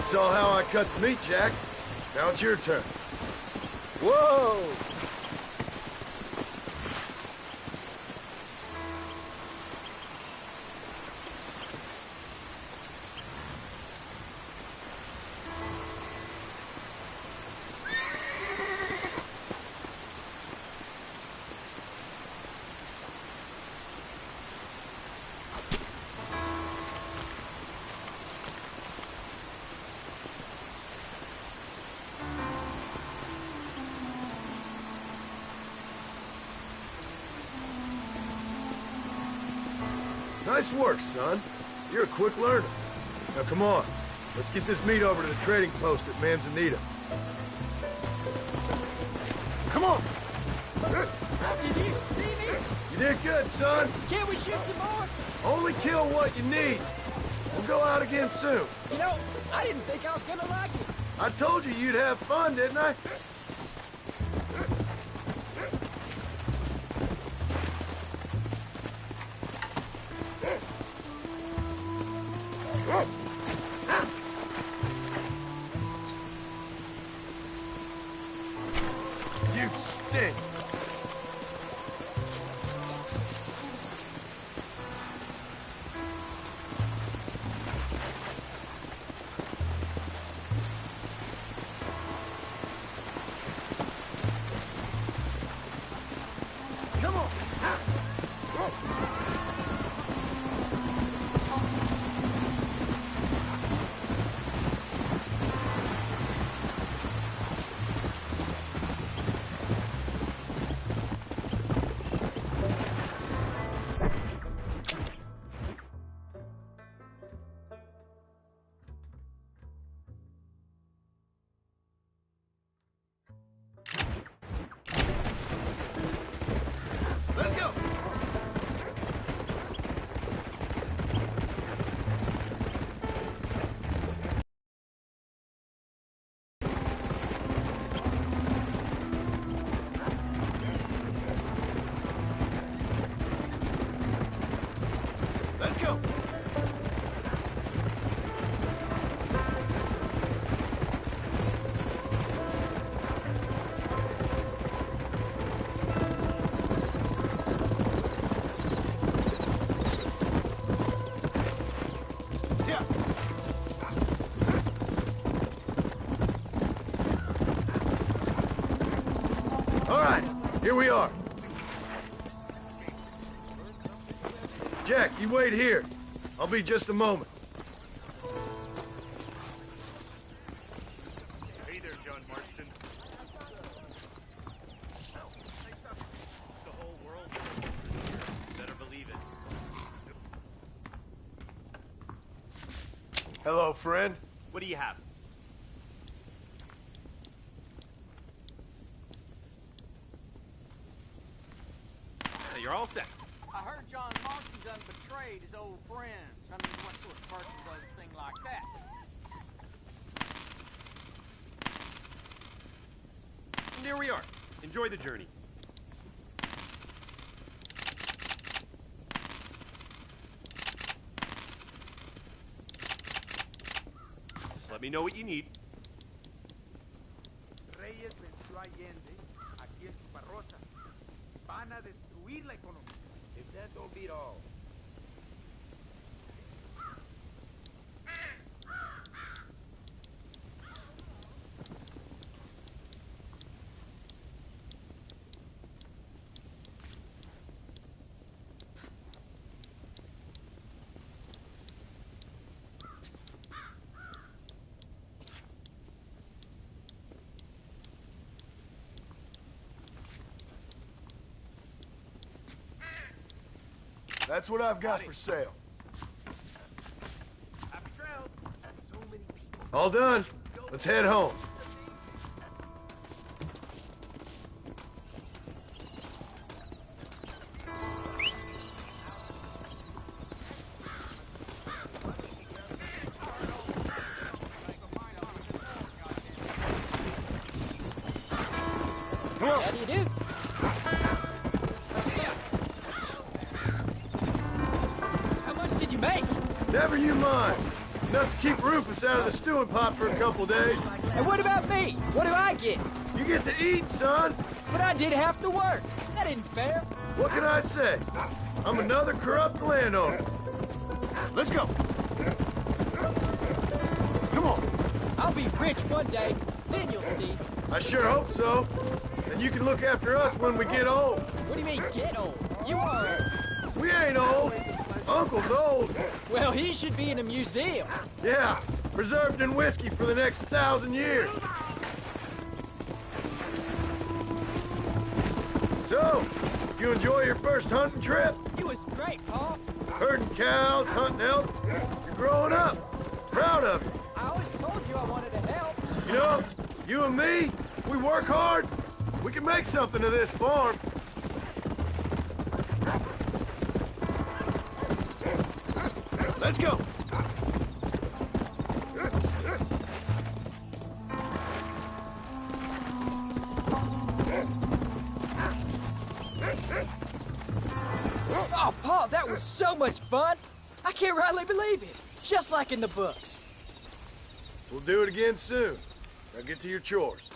Saw how I cut the meat, Jack. Now it's your turn. Whoa! Nice work, son. You're a quick learner. Now come on. Let's get this meat over to the trading post at Manzanita. Come on. Did you see me? You did good, son. Can't we shoot some more? Only kill what you need. We'll go out again soon. You know, I didn't think I was gonna like it. I told you you'd have fun, didn't I? You stink. Come on. All right, here we are. Jack, you wait here. I'll be just a moment. Hey there, John Marston. The whole world is better believe it. Hello, friend. What do you have? You're all set. I heard John Marston done betrayed his old friends. I mean, what sort of person does a thing like that? And there we are. Enjoy the journey. Just let me know what you need. Reyes venció a Allende aquí en Chuparrosa. Van a destruir la economía. If that don't beat all. That's what I've got for sale. Happy trails. So many people. All done. Let's head home. Come on. How do you do? How much did you make? Never you mind. Enough to keep Rufus out of the stewing pot for a couple days. And what about me? What do I get? You get to eat, son. But I did half the work. That isn't fair. What can I say? I'm another corrupt landowner. Let's go. Come on. I'll be rich one day. Then you'll see. I sure hope so. And you can look after us when we get old. What do you mean, get old? You are old. We ain't old. Uncle's old. Well, he should be in a museum. Yeah, preserved in whiskey for the next 1,000 years. So, you enjoy your first hunting trip? It was great, Paul. Herding cows, hunting elk. You're growing up. Proud of you. I always told you I wanted to help. You know, you and me, we work hard. We can make something of this farm. Let's go. Oh, Paul, that was so much fun. I can't rightly believe it. Just like in the books. We'll do it again soon. Now get to your chores.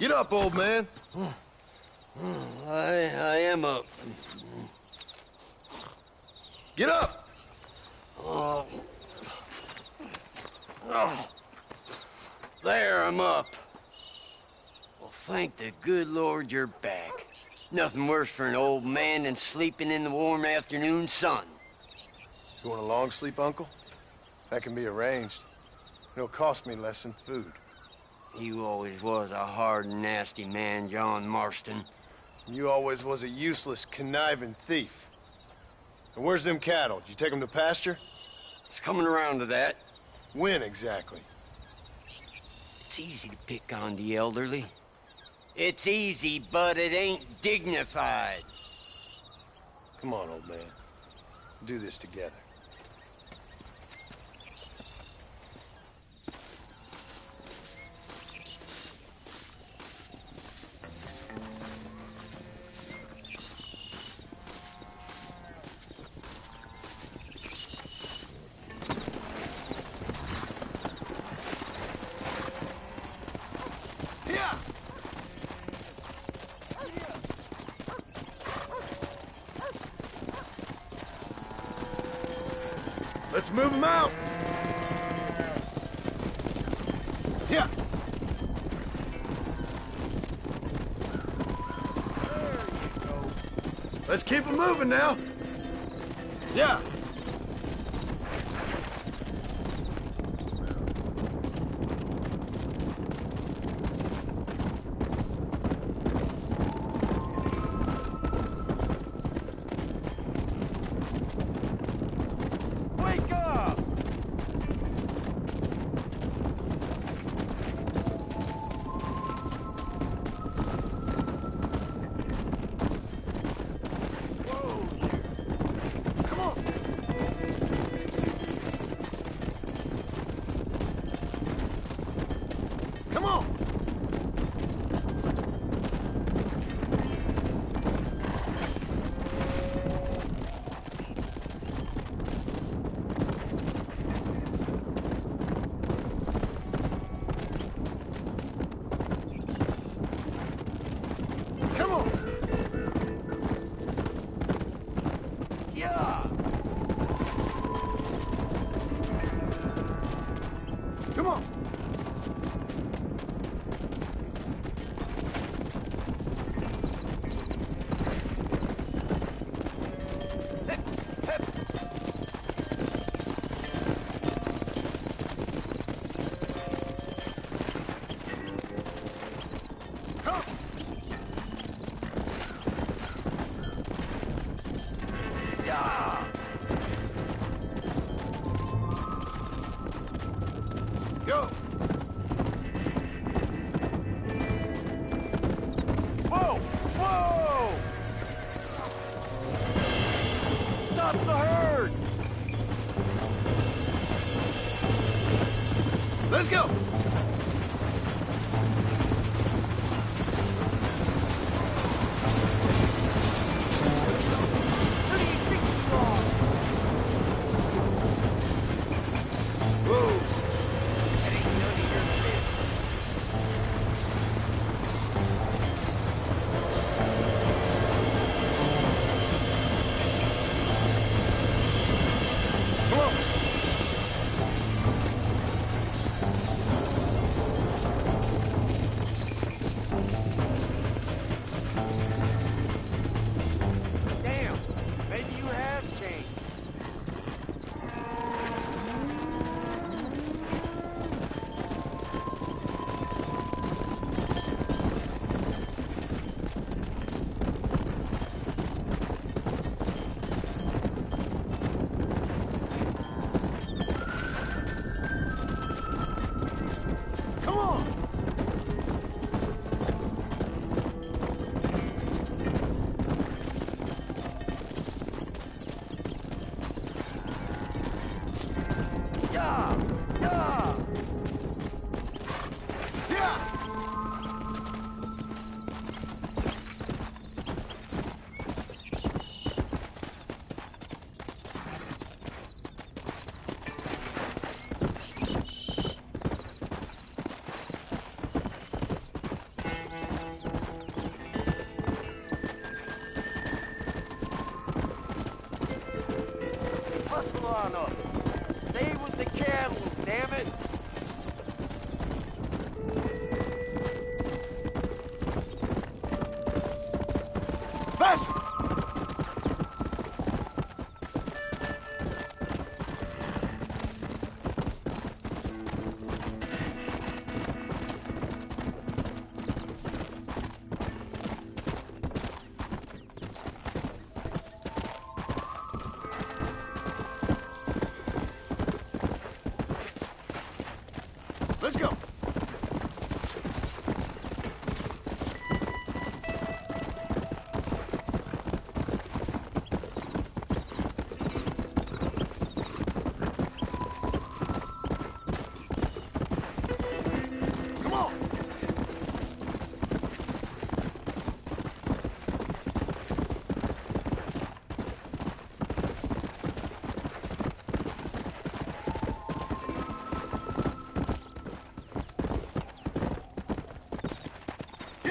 Get up, old man. I am up. Get up! Oh. Oh. There, I'm up. Well, thank the good Lord you're back. Nothing worse for an old man than sleeping in the warm afternoon sun. You want a long sleep, Uncle? That can be arranged. It'll cost me less than food. You always was a hard and nasty man, John Marston. You always was a useless, conniving thief. And where's them cattle? Did you take them to pasture? It's coming around to that. When exactly? It's easy to pick on the elderly. It's easy, but it ain't dignified. Come on, old man. Do this together. Let's move them out. Yeah. Let's keep them moving now. Yeah. Go! Whoa! Whoa! Stop the herd! Let's go!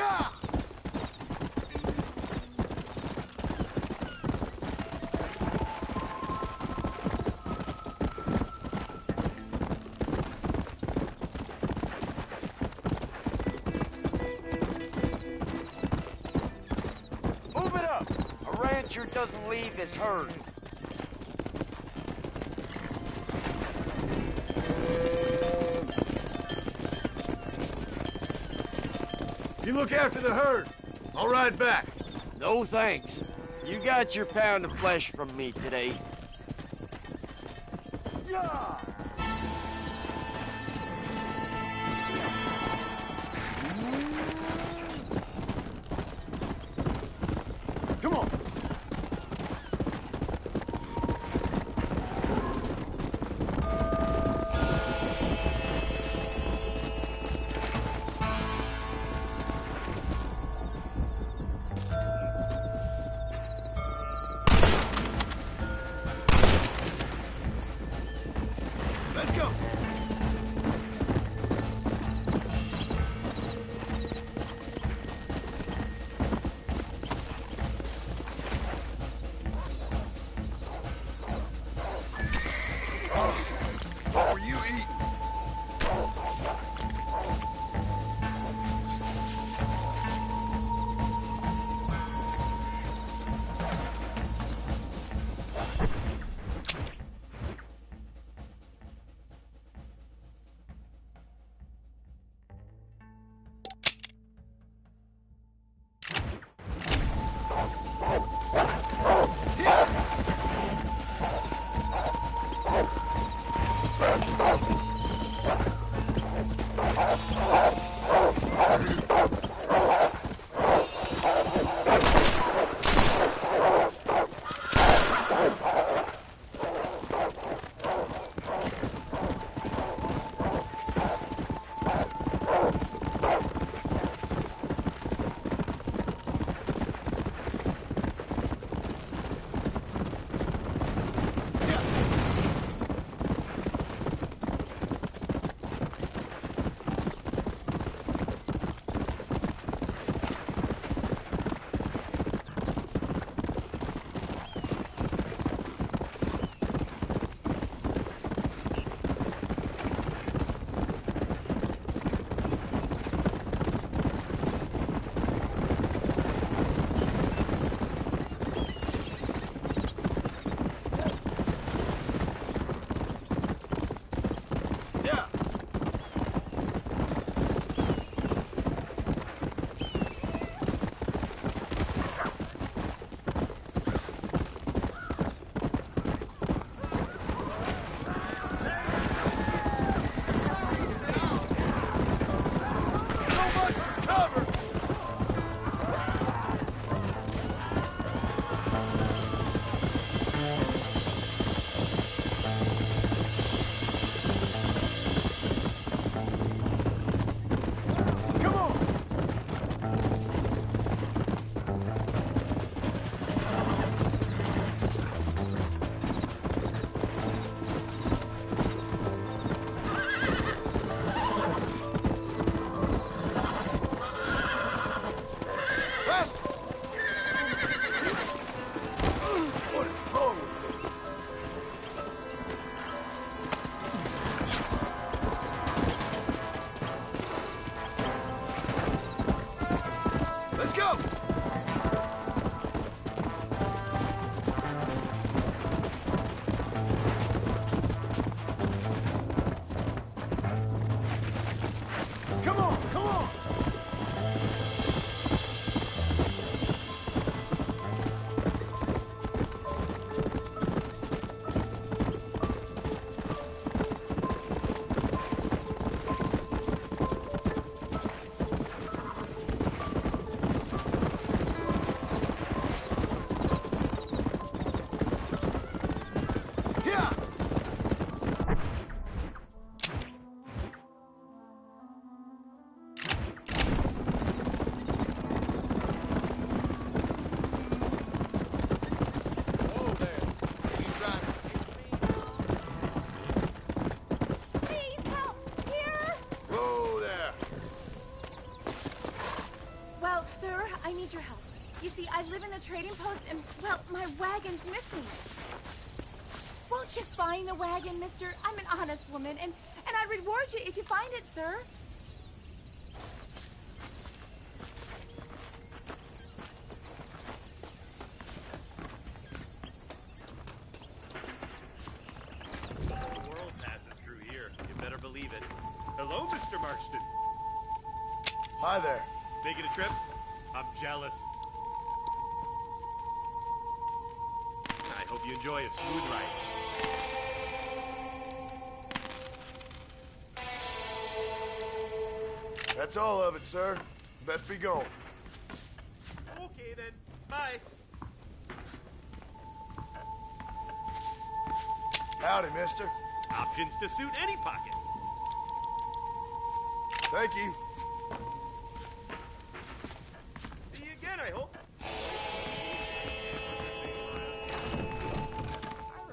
Yeah! Move it up! A rancher doesn't leave his herd. You look after the herd. I'll ride back. No thanks. You got your pound of flesh from me today. Yeah! Come on. Let's go! What were you eating? live in the trading post and, well, my wagon's missing. Won't you find the wagon, mister? I'm an honest woman, and I'd reward you if you find it, sir. The world passes through here. You better believe it. Hello, Mr. Marston. Hi there. Making a trip? I'm jealous. I hope you enjoy a smooth ride. That's all of it, sir. Best be going. Okay, then. Bye. Howdy, mister. Options to suit any pocket. Thank you. See you again, I hope. I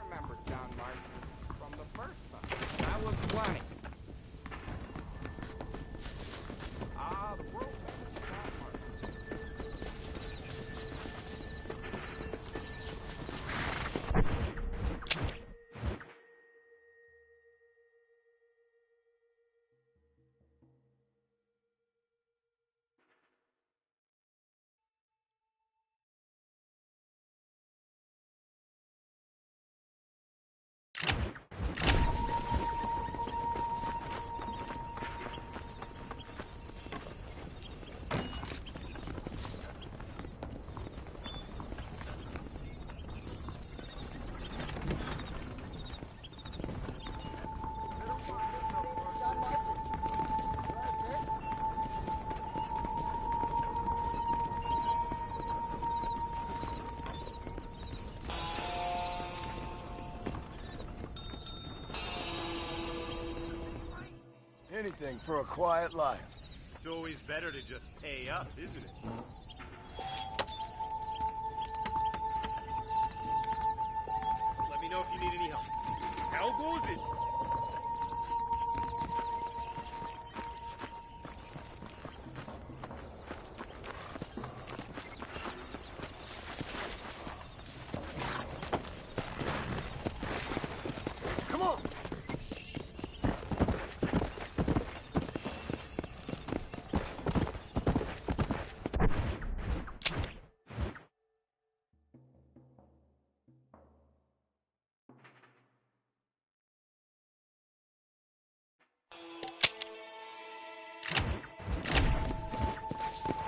remember John Marston from the first time. I was 20. Ah, the world passes John Marston. Anything for a quiet life. It's always better to just pay up, isn't it? Let me know if you need any help. How goes it? Come on!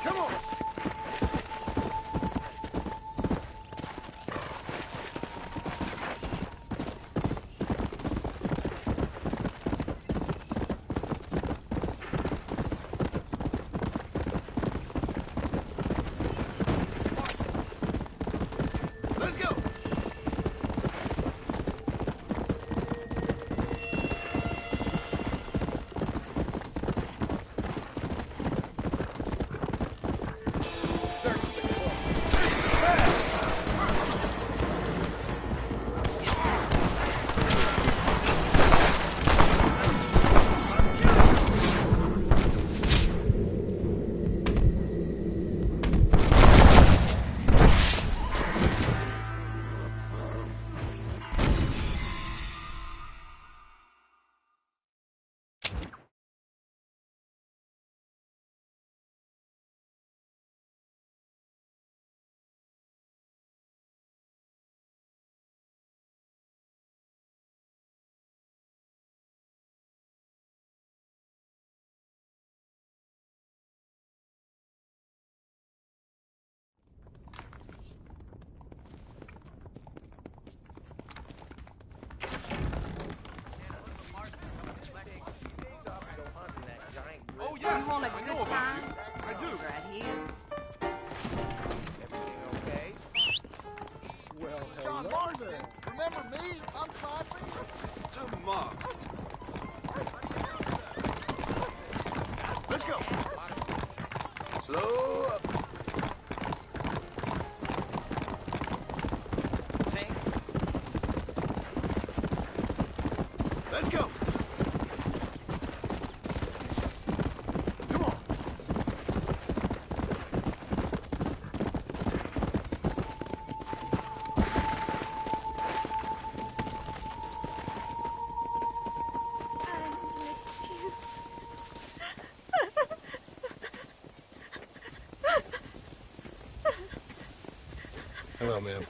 Come on! Let's go! Oh, You want a good time? I do. Right here. Everything okay? Well, John Marston, remember me? I'm Clyde Beaver. Mr. Marston. Let's go! Slow up. Let's go! Come on! Hello, ma'am.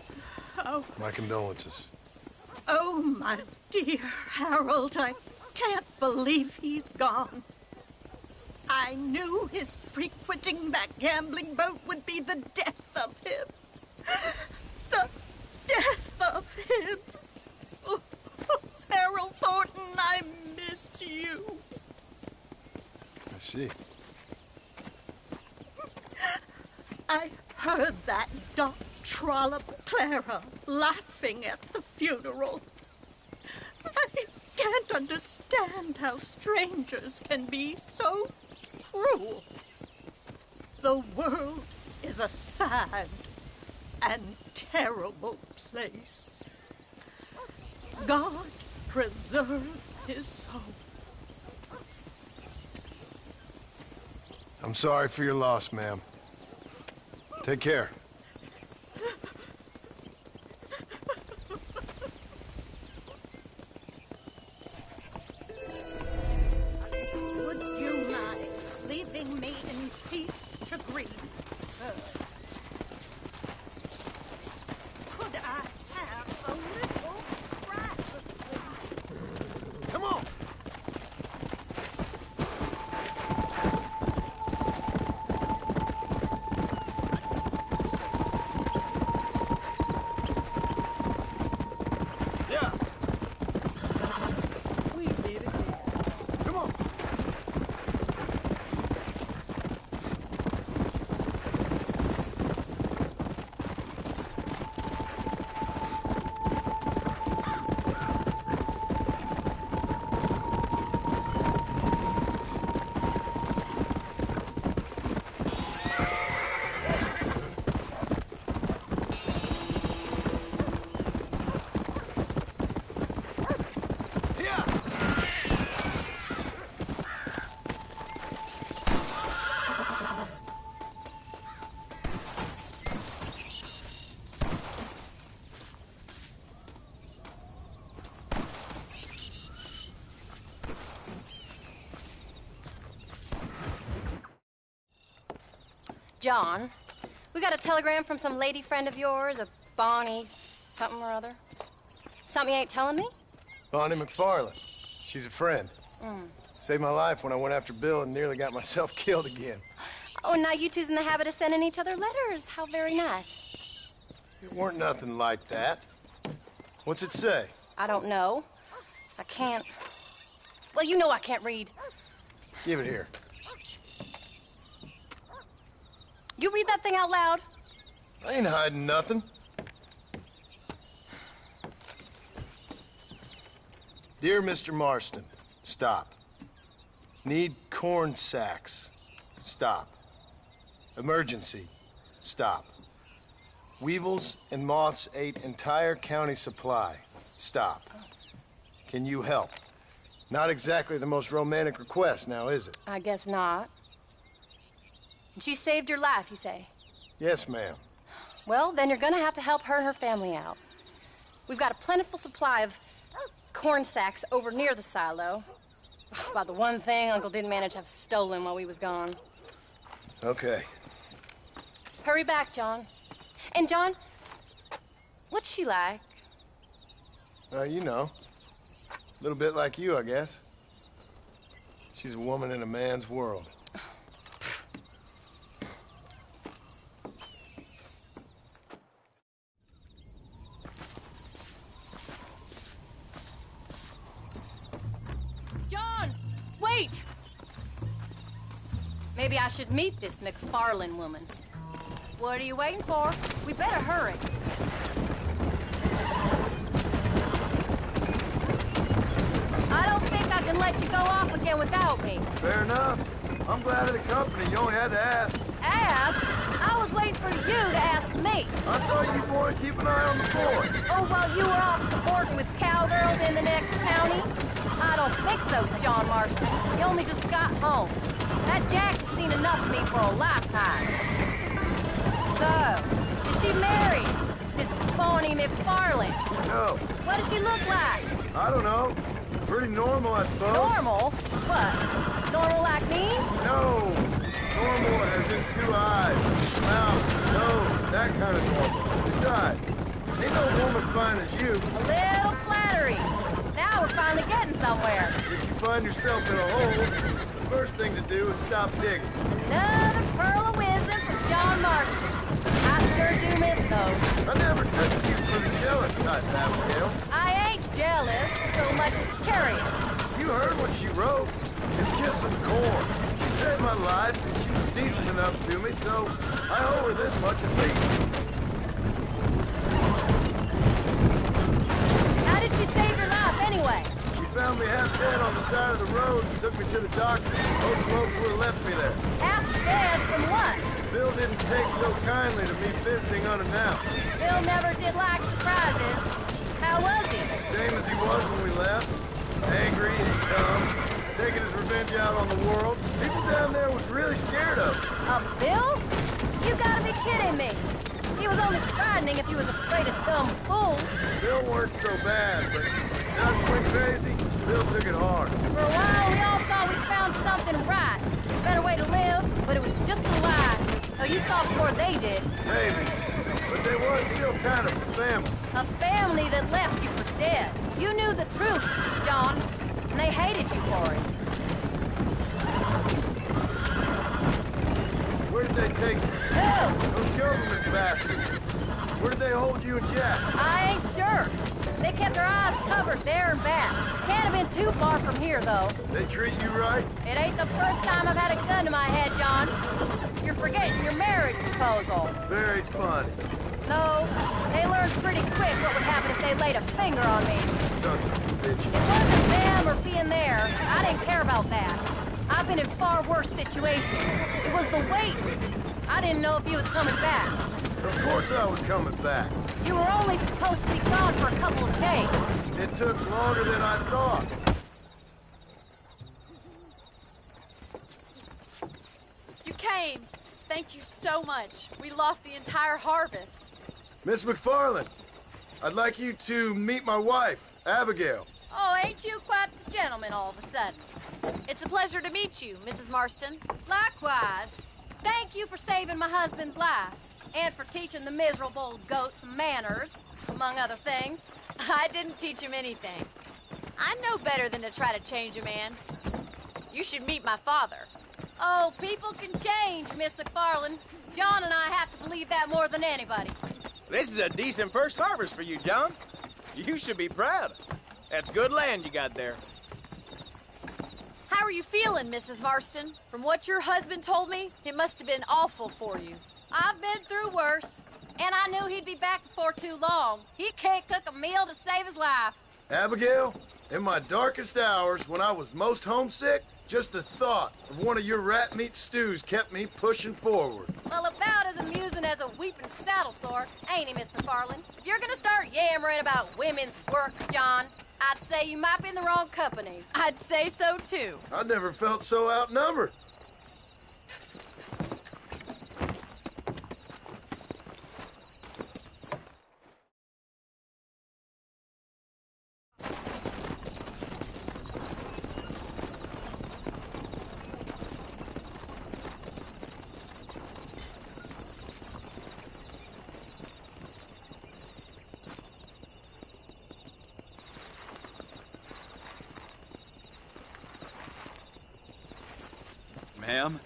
Oh. My condolences. Oh, my dear Harold, I can't believe he's gone. I knew his frequenting that gambling boat would be the death of him. The death of him. Oh, Harold Thornton, I miss you. I see. I heard that Doc trollop Clara laughing at the funeral. I can't understand how strangers can be so cruel. The world is a sad and terrible place. God preserve his soul. I'm sorry for your loss, ma'am. Take care. Would you mind leaving me in peace to grieve, sir? Could I have a little privacy? Come on! John, we got a telegram from some lady friend of yours, a Bonnie something or other. Something you ain't telling me? Bonnie McFarland. She's a friend. Mm. Saved my life when I went after Bill and nearly got myself killed again. Oh, and now you two's in the habit of sending each other letters. How very nice. It weren't nothing like that. What's it say? I don't know. I can't... Well, you know I can't read. Give it here. You read that thing out loud? I ain't hiding nothing. Dear Mr. Marston, stop. Need corn sacks. Stop. Emergency. Stop. Weevils and moths ate entire county supply. Stop. Can you help? Not exactly the most romantic request, now is it? I guess not. She saved your life, you say? Yes, ma'am. Well, then you're gonna have to help her and her family out. We've got a plentiful supply of corn sacks over near the silo. About the one thing Uncle didn't manage to have stolen while we was gone. Okay. Hurry back, John. And John, what's she like? You know. A little bit like you, I guess. She's a woman in a man's world. John, wait! Maybe I should meet this McFarland woman. What are you waiting for? We better hurry. I don't think I can let you go off again without me. Fair enough. I'm glad of the company. You only had to ask. Ask? I was waiting for you to ask me. I thought you boys keep an eye on the fort. Oh, while you were off supporting with cowgirls in the next county? I don't think so, John Marston. You only just got home. That Jack's seen enough of me for a lifetime. So, is she married? This Bonnie McFarland? No. What does she look like? I don't know. Pretty normal, I suppose. Normal? What? Normal like me? No. Normal as in 2 eyes, mouth, nose, that kind of normal. It's Besides, ain't no woman fine as you. A little flattery. Now we're finally getting somewhere. If you find yourself in a hole, the first thing to do is stop digging. Another pearl of wisdom from John Marston. I sure do miss those. I never took you for the jealous type, Abigail. I ain't jealous so much as curious. You heard what she wrote. It's just some corn. She saved my life, and she was decent enough to me, so I owe her this much at least. How did she save your life anyway? She found me half dead on the side of the road and took me to the doctor. Most folks would have left me there. Half dead from what? Bill didn't take so kindly to me visiting unannounced. Bill never did like surprises. How was he? Same as he was when we left. Angry and dumb. Taking his revenge out on the world. People down there was really scared of him. Bill? You gotta be kidding me. He was only frightening if he was afraid of some fool. Bill weren't so bad, but Dutch went crazy. Bill took it hard. For a while, we all thought we found something right. A better way to live, but it was just a lie. So you saw before they did. Maybe. But they was still kind of a family. A family that left you for dead. You knew the truth, John, and they hated you for it. Where did they take you? Who? Those government bastards. Where did they hold you and Jack? I ain't sure. They kept their eyes covered there and back. Can't have been too far from here, though. They treat you right? It ain't the first time I've had a gun to my head, John. You're forgetting your marriage proposal. Very funny. No, they learned pretty quick what would happen if they laid a finger on me. Sons of bitches. It wasn't them or being there. I didn't care about that. I've been in far worse situations. It was the waiting. I didn't know if you was coming back. Of course I was coming back. You were only supposed to be gone for a couple of days. It took longer than I thought. You came. Thank you so much. We lost the entire harvest. Miss McFarland, I'd like you to meet my wife, Abigail. Oh, ain't you quite the gentleman all of a sudden? It's a pleasure to meet you, Mrs. Marston. Likewise. Thank you for saving my husband's life. And for teaching the miserable goat some manners, among other things. I didn't teach him anything. I know better than to try to change a man. You should meet my father. Oh, people can change, Miss McFarland. John and I have to believe that more than anybody. This is a decent first harvest for you, John. You should be proud. That's good land you got there. How are you feeling, Mrs. Marston? From what your husband told me, it must have been awful for you. I've been through worse, and I knew he'd be back before too long. He can't cook a meal to save his life. Abigail, in my darkest hours, when I was most homesick, just the thought of one of your rat meat stews kept me pushing forward. Well, about as amusing as a weeping saddle sore, ain't he, Miss McFarland? If you're gonna start yammering about women's work, John, I'd say you might be in the wrong company. I'd say so, too. I never felt so outnumbered. Ma'am?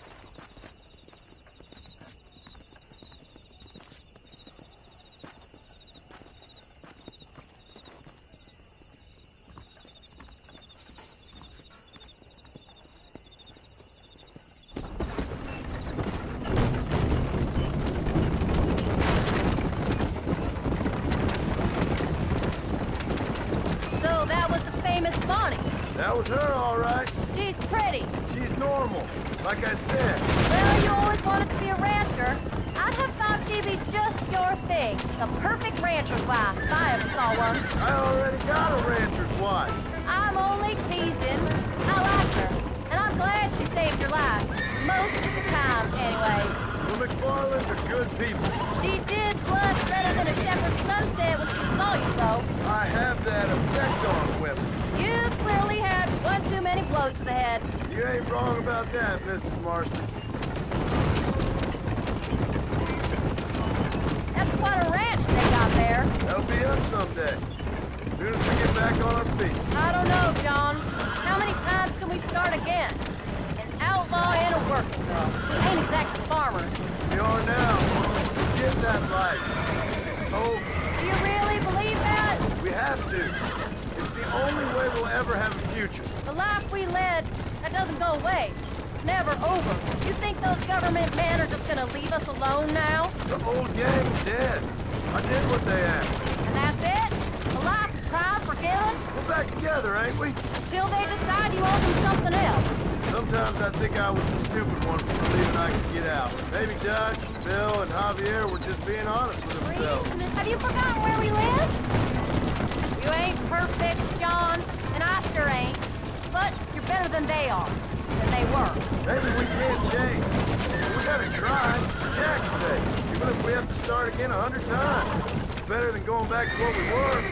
So that was the famous Bonnie. That was her, all right. She's pretty. She's normal, like I said. Well, you always wanted to be a rancher. I'd have thought she'd be just your thing. The perfect rancher's wife, if I ever saw one. I already got a rancher's wife. I'm only teasing. I like her, and I'm glad she saved your life. Most of the time, anyway. The McFarlands are good people. She did blush better than a shepherd's sunset when she saw you, though. I have that effect on women. You clearly had one too many blows to the head. You ain't wrong about that, Mrs. Marston. That's quite a ranch they got That'll be us someday. As soon as we get back on our feet. I don't know, John. How many times can we start again? An outlaw and a working girl. We ain't exactly farmers. We are now. We're getting that life. It's over. Do you really believe that? We have to. It's the only way we'll ever have a future. The life we led, that doesn't go away. It's never over. You think those government men are just gonna leave us alone now? The old gang's dead. I did what they asked. And that's it? A life of crime forgiven? We're back together, ain't we? Till they decide you owe them something else. Sometimes I think I was the stupid one for believing I could get out. Maybe Dutch, Bill, and Javier were just being honest with themselves. Have you forgotten where we live? You ain't perfect, John, and I sure ain't. But you're better than they are. Than they were. Maybe we can't change. We gotta try, for Jack's sake. Even if we have to start again 100 times. It's better than going back to what we were.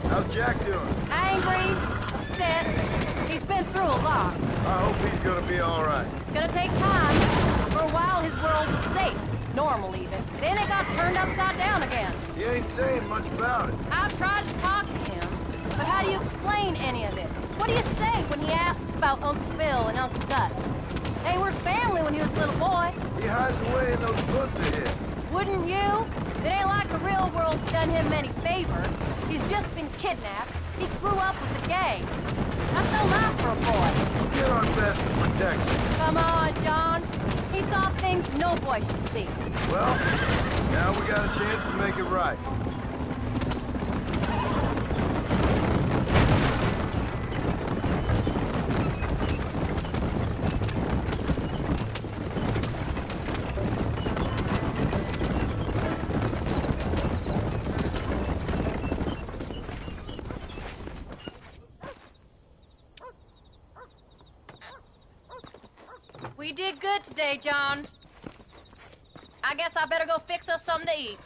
How's Jack doing? Angry, upset. He's been through a lot. I hope he's gonna be all right. It's gonna take time. For a while, his world was safe. Normal, even. Then it got turned upside down again. He ain't saying much about it. I've tried to talk to him, but how do you explain any of this? What do you say when he asks about Uncle Phil and Uncle Dutch? They were family when he was a little boy. He hides away in those woods ahead. Wouldn't you? It ain't like the real world's done him many favors. He's just been kidnapped. He grew up with the gang. That's no life for a boy. We'll get our best to protect him. Come on, John. He saw things no boy should see. Well, now we got a chance to make it right. We did good today, John. I guess I better go fix us something to eat.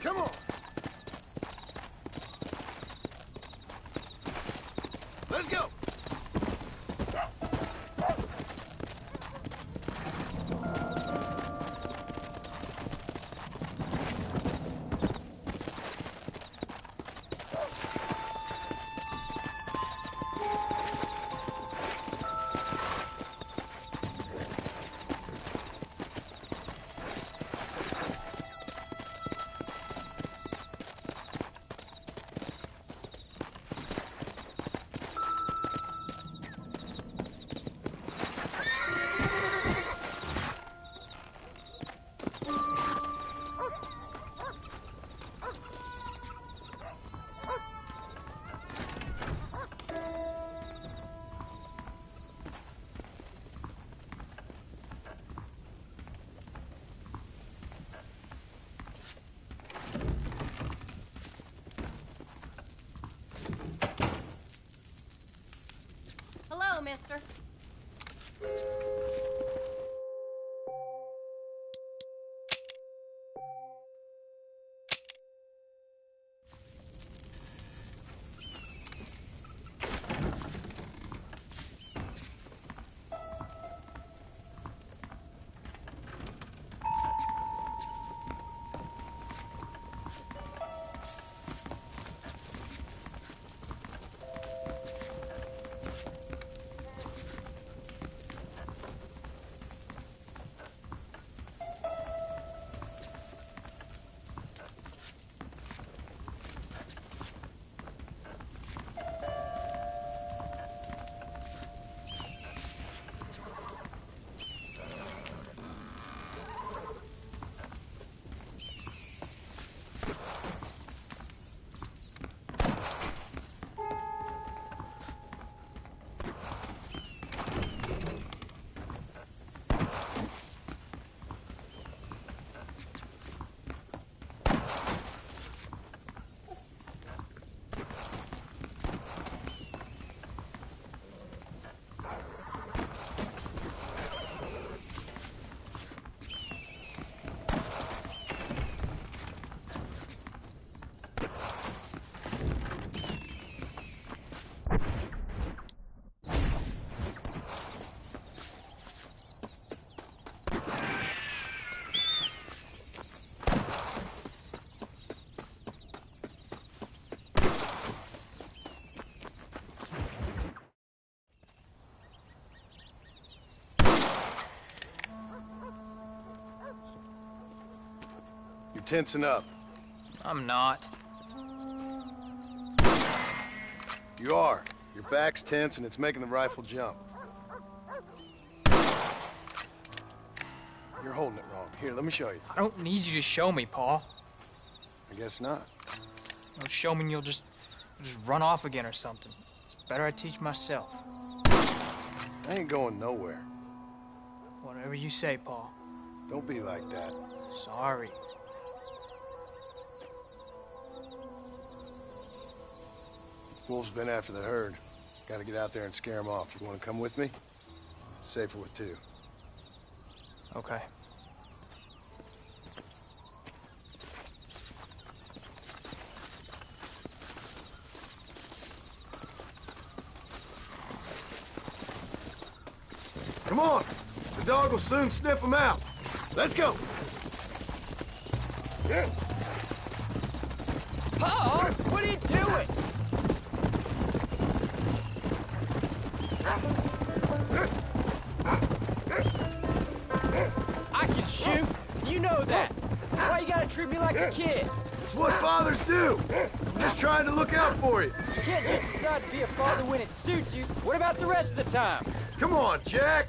Come on. Let's go. Hello, mister. tensing up. I'm not. You are. Your back's tense and it's making the rifle jump. You're holding it wrong. Here, let me show you. I don't need you to show me, Paul. I guess not. Don't show me and you'll just run off again or something. It's better I teach myself. I ain't going nowhere. Whatever you say, Paul. Don't be like that. Sorry. Wolves been after the herd. Gotta get out there and scare them off. You wanna come with me? Safer with two. Okay. Come on! The dog will soon sniff them out. Let's go! Paul, what are you doing? I can shoot. You know that. Why you gotta treat me like a kid? It's what fathers do. I'm just trying to look out for you. You can't just decide to be a father when it suits you. What about the rest of the time? Come on, Jack.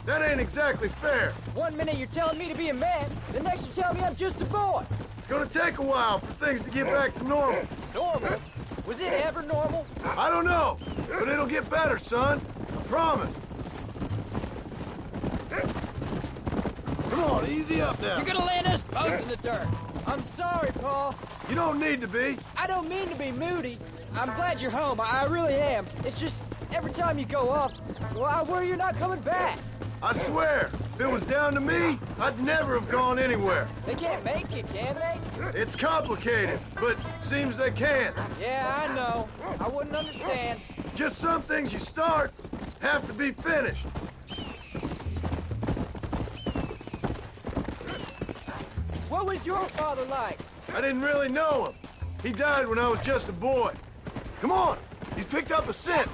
That ain't exactly fair. One minute you're telling me to be a man, the next you're telling me I'm just a boy. It's gonna take a while for things to get back to normal. Normal? Was it ever normal? I don't know, but it'll get better, son. I promise. Come on, easy up now. You're gonna land us both in the dirt. I'm sorry, Paul. You don't need to be. I don't mean to be moody. I'm glad you're home. I really am. It's just every time you go off, well, I worry you're not coming back. I swear, if it was down to me, I'd never have gone anywhere. They can't make it, can they? It's complicated, but seems they can. Yeah, I know. I wouldn't understand. Just some things you start have to be finished. What was your father like? I didn't really know him. He died when I was just a boy. Come on, he's picked up a scent.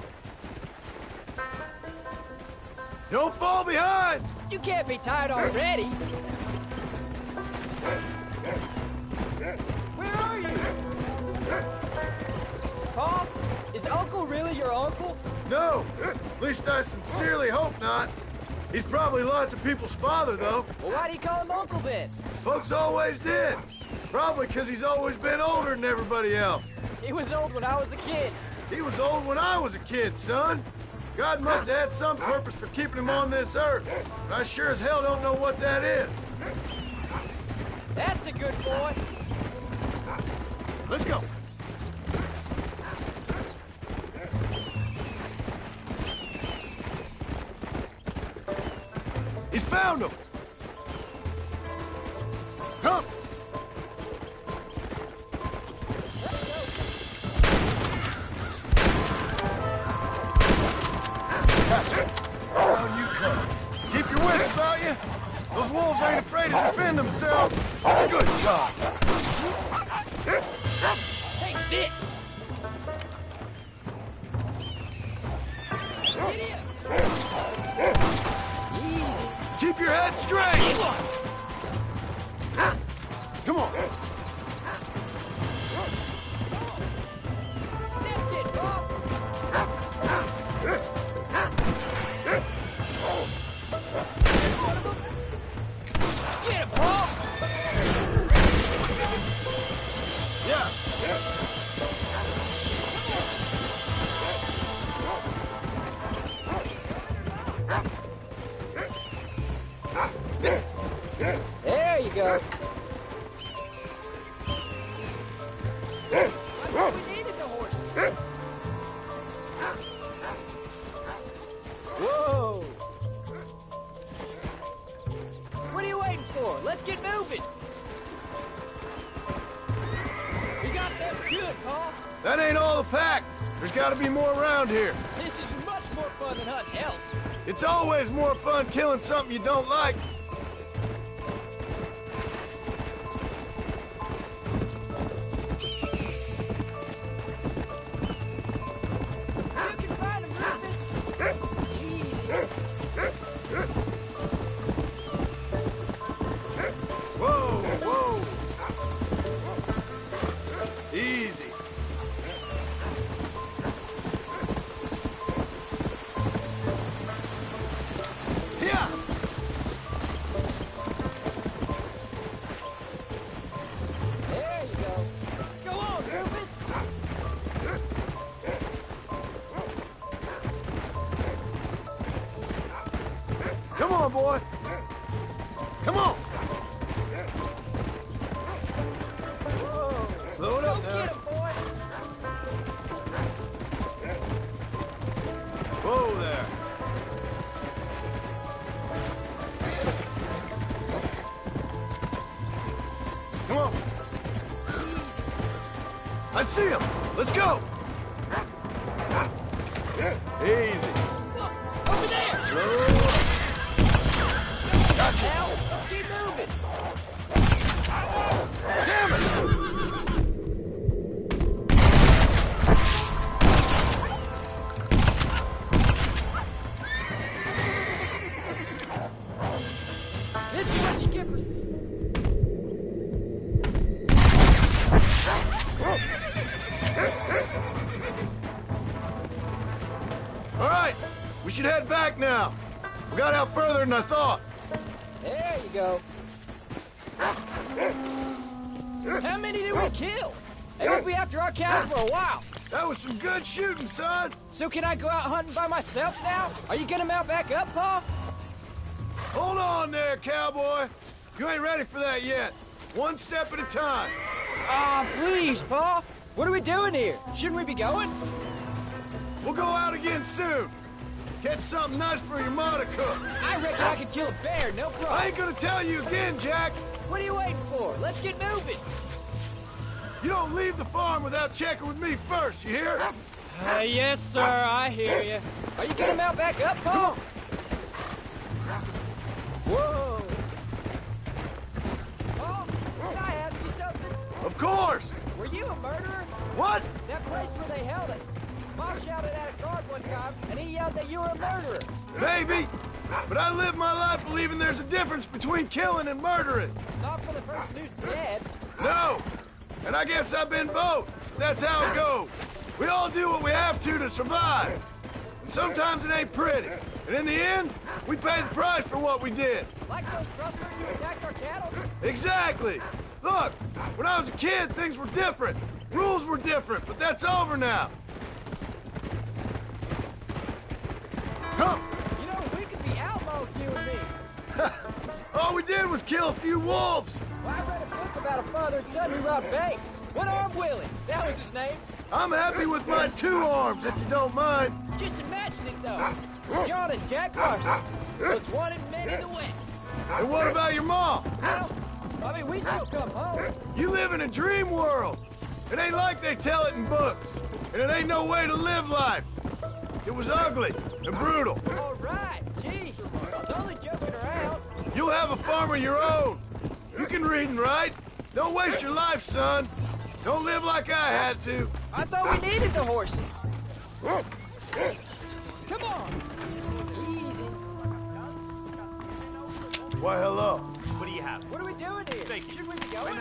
Don't fall behind! You can't be tired already. Where are you? Paul, is Uncle really your uncle? No, at least I sincerely hope not. He's probably lots of people's father, though. Well, why do you call him uncle then? Folks always did. Probably because he's always been older than everybody else. He was old when I was a kid. He was old when I was a kid, son. God must have had some purpose for keeping him on this earth. But I sure as hell don't know what that is. That's a good boy. Let's go. He's found him. Come. On you come. Keep your wits about you. Those wolves ain't afraid to defend themselves. Good God. Take this. Idiot. Easy. Keep your head straight. Come on. That's it, Bob. Get him, Paul! Yeah. There you go. We needed the horse. Whoa! What are you waiting for? Let's get moving. You got them good, Paul. That ain't all the pack. There's got to be more around here. This is much more fun than hunting elk. It's always more fun killing something you don't like. You can find them, Rufus. Easy. Whoa, whoa. Come on, boy. Come on. Slow it up now. Whoa there. Come on. I see him. Let's go. Easy. Over there! Slow. Gotcha. Now, let's keep moving. Damn it! This is what you get for... All right, we should head back now. We got out further than I thought. There you go. How many did we kill? They won't be after our cattle for a while. That was some good shooting, son. So can I go out hunting by myself now? Are you gonna mount back up, Pa? Hold on there, cowboy. You ain't ready for that yet. One step at a time. Ah, please, Pa. What are we doing here? Shouldn't we be going? We'll go out again soon. Catch something nice for your ma to cook. I reckon I could kill a bear, no problem. I ain't gonna tell you again, Jack. What are you waiting for? Let's get moving. You don't leave the farm without checking with me first, you hear? Yes, sir, I hear you. Are you gonna mount back up, Pa? Whoa. Pa, can I ask you something? Of course. Were you a murderer? What? That place where they held us. Ma shouted at a guard one time, and he yelled that you were a murderer. Maybe. But I live my life believing there's a difference between killing and murdering. Not for the person who's dead. No. And I guess I've been both. That's how it goes. We all do what we have to survive. And sometimes it ain't pretty. And in the end, we pay the price for what we did. Like those rustlers who attacked our cattle? Exactly. Look, when I was a kid, things were different. Rules were different, but that's over now. Come. You know, we could be outlaws, you and me. All we did was kill a few wolves. Well, I read a book about a father and son who robbed banks. One arm Willie. That was his name. I'm happy with my 2 arms, if you don't mind. Just imagine it, though. John and Jack Marston. Most wanted men in the West. And what about your mom? Well, I mean, we still come home. You live in a dream world. It ain't like they tell it in books. And it ain't no way to live life. It was ugly and brutal. All right. Gee, I was only joking around. You'll have a farm of your own. You can read and write. Don't waste your life, son. Don't live like I had to. I thought we needed the horses. Come on. Easy. Why, hello. What do you have? What are we doing here? Thank you. Should we be going?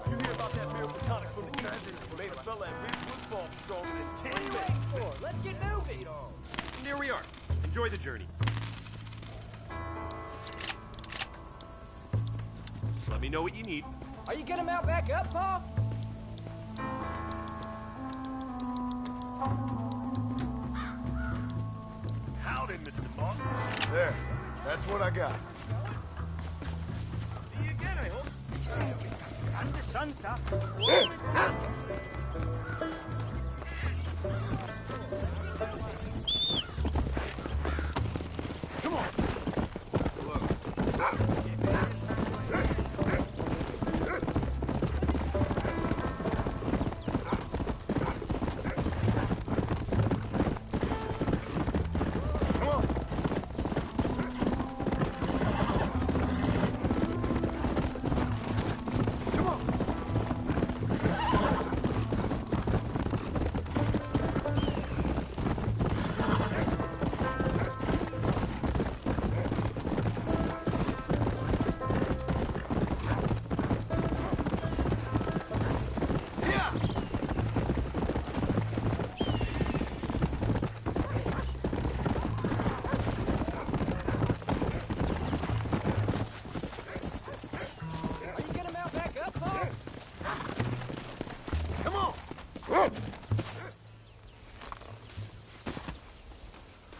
You hear about that miracle tonic from the Eastern? Made a fella at Ridgewood Farm stronger in 10 What are you minutes. waiting for? Let's get moving. And here we are. Enjoy the journey. Just let me know what you need. Are you gonna mount back up, Pa? Howdy, Mr. Moss. There. That's what I got. See you again, I hope. Grande Santa. Come on.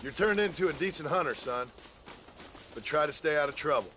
You're turned into a decent hunter, son. But try to stay out of trouble.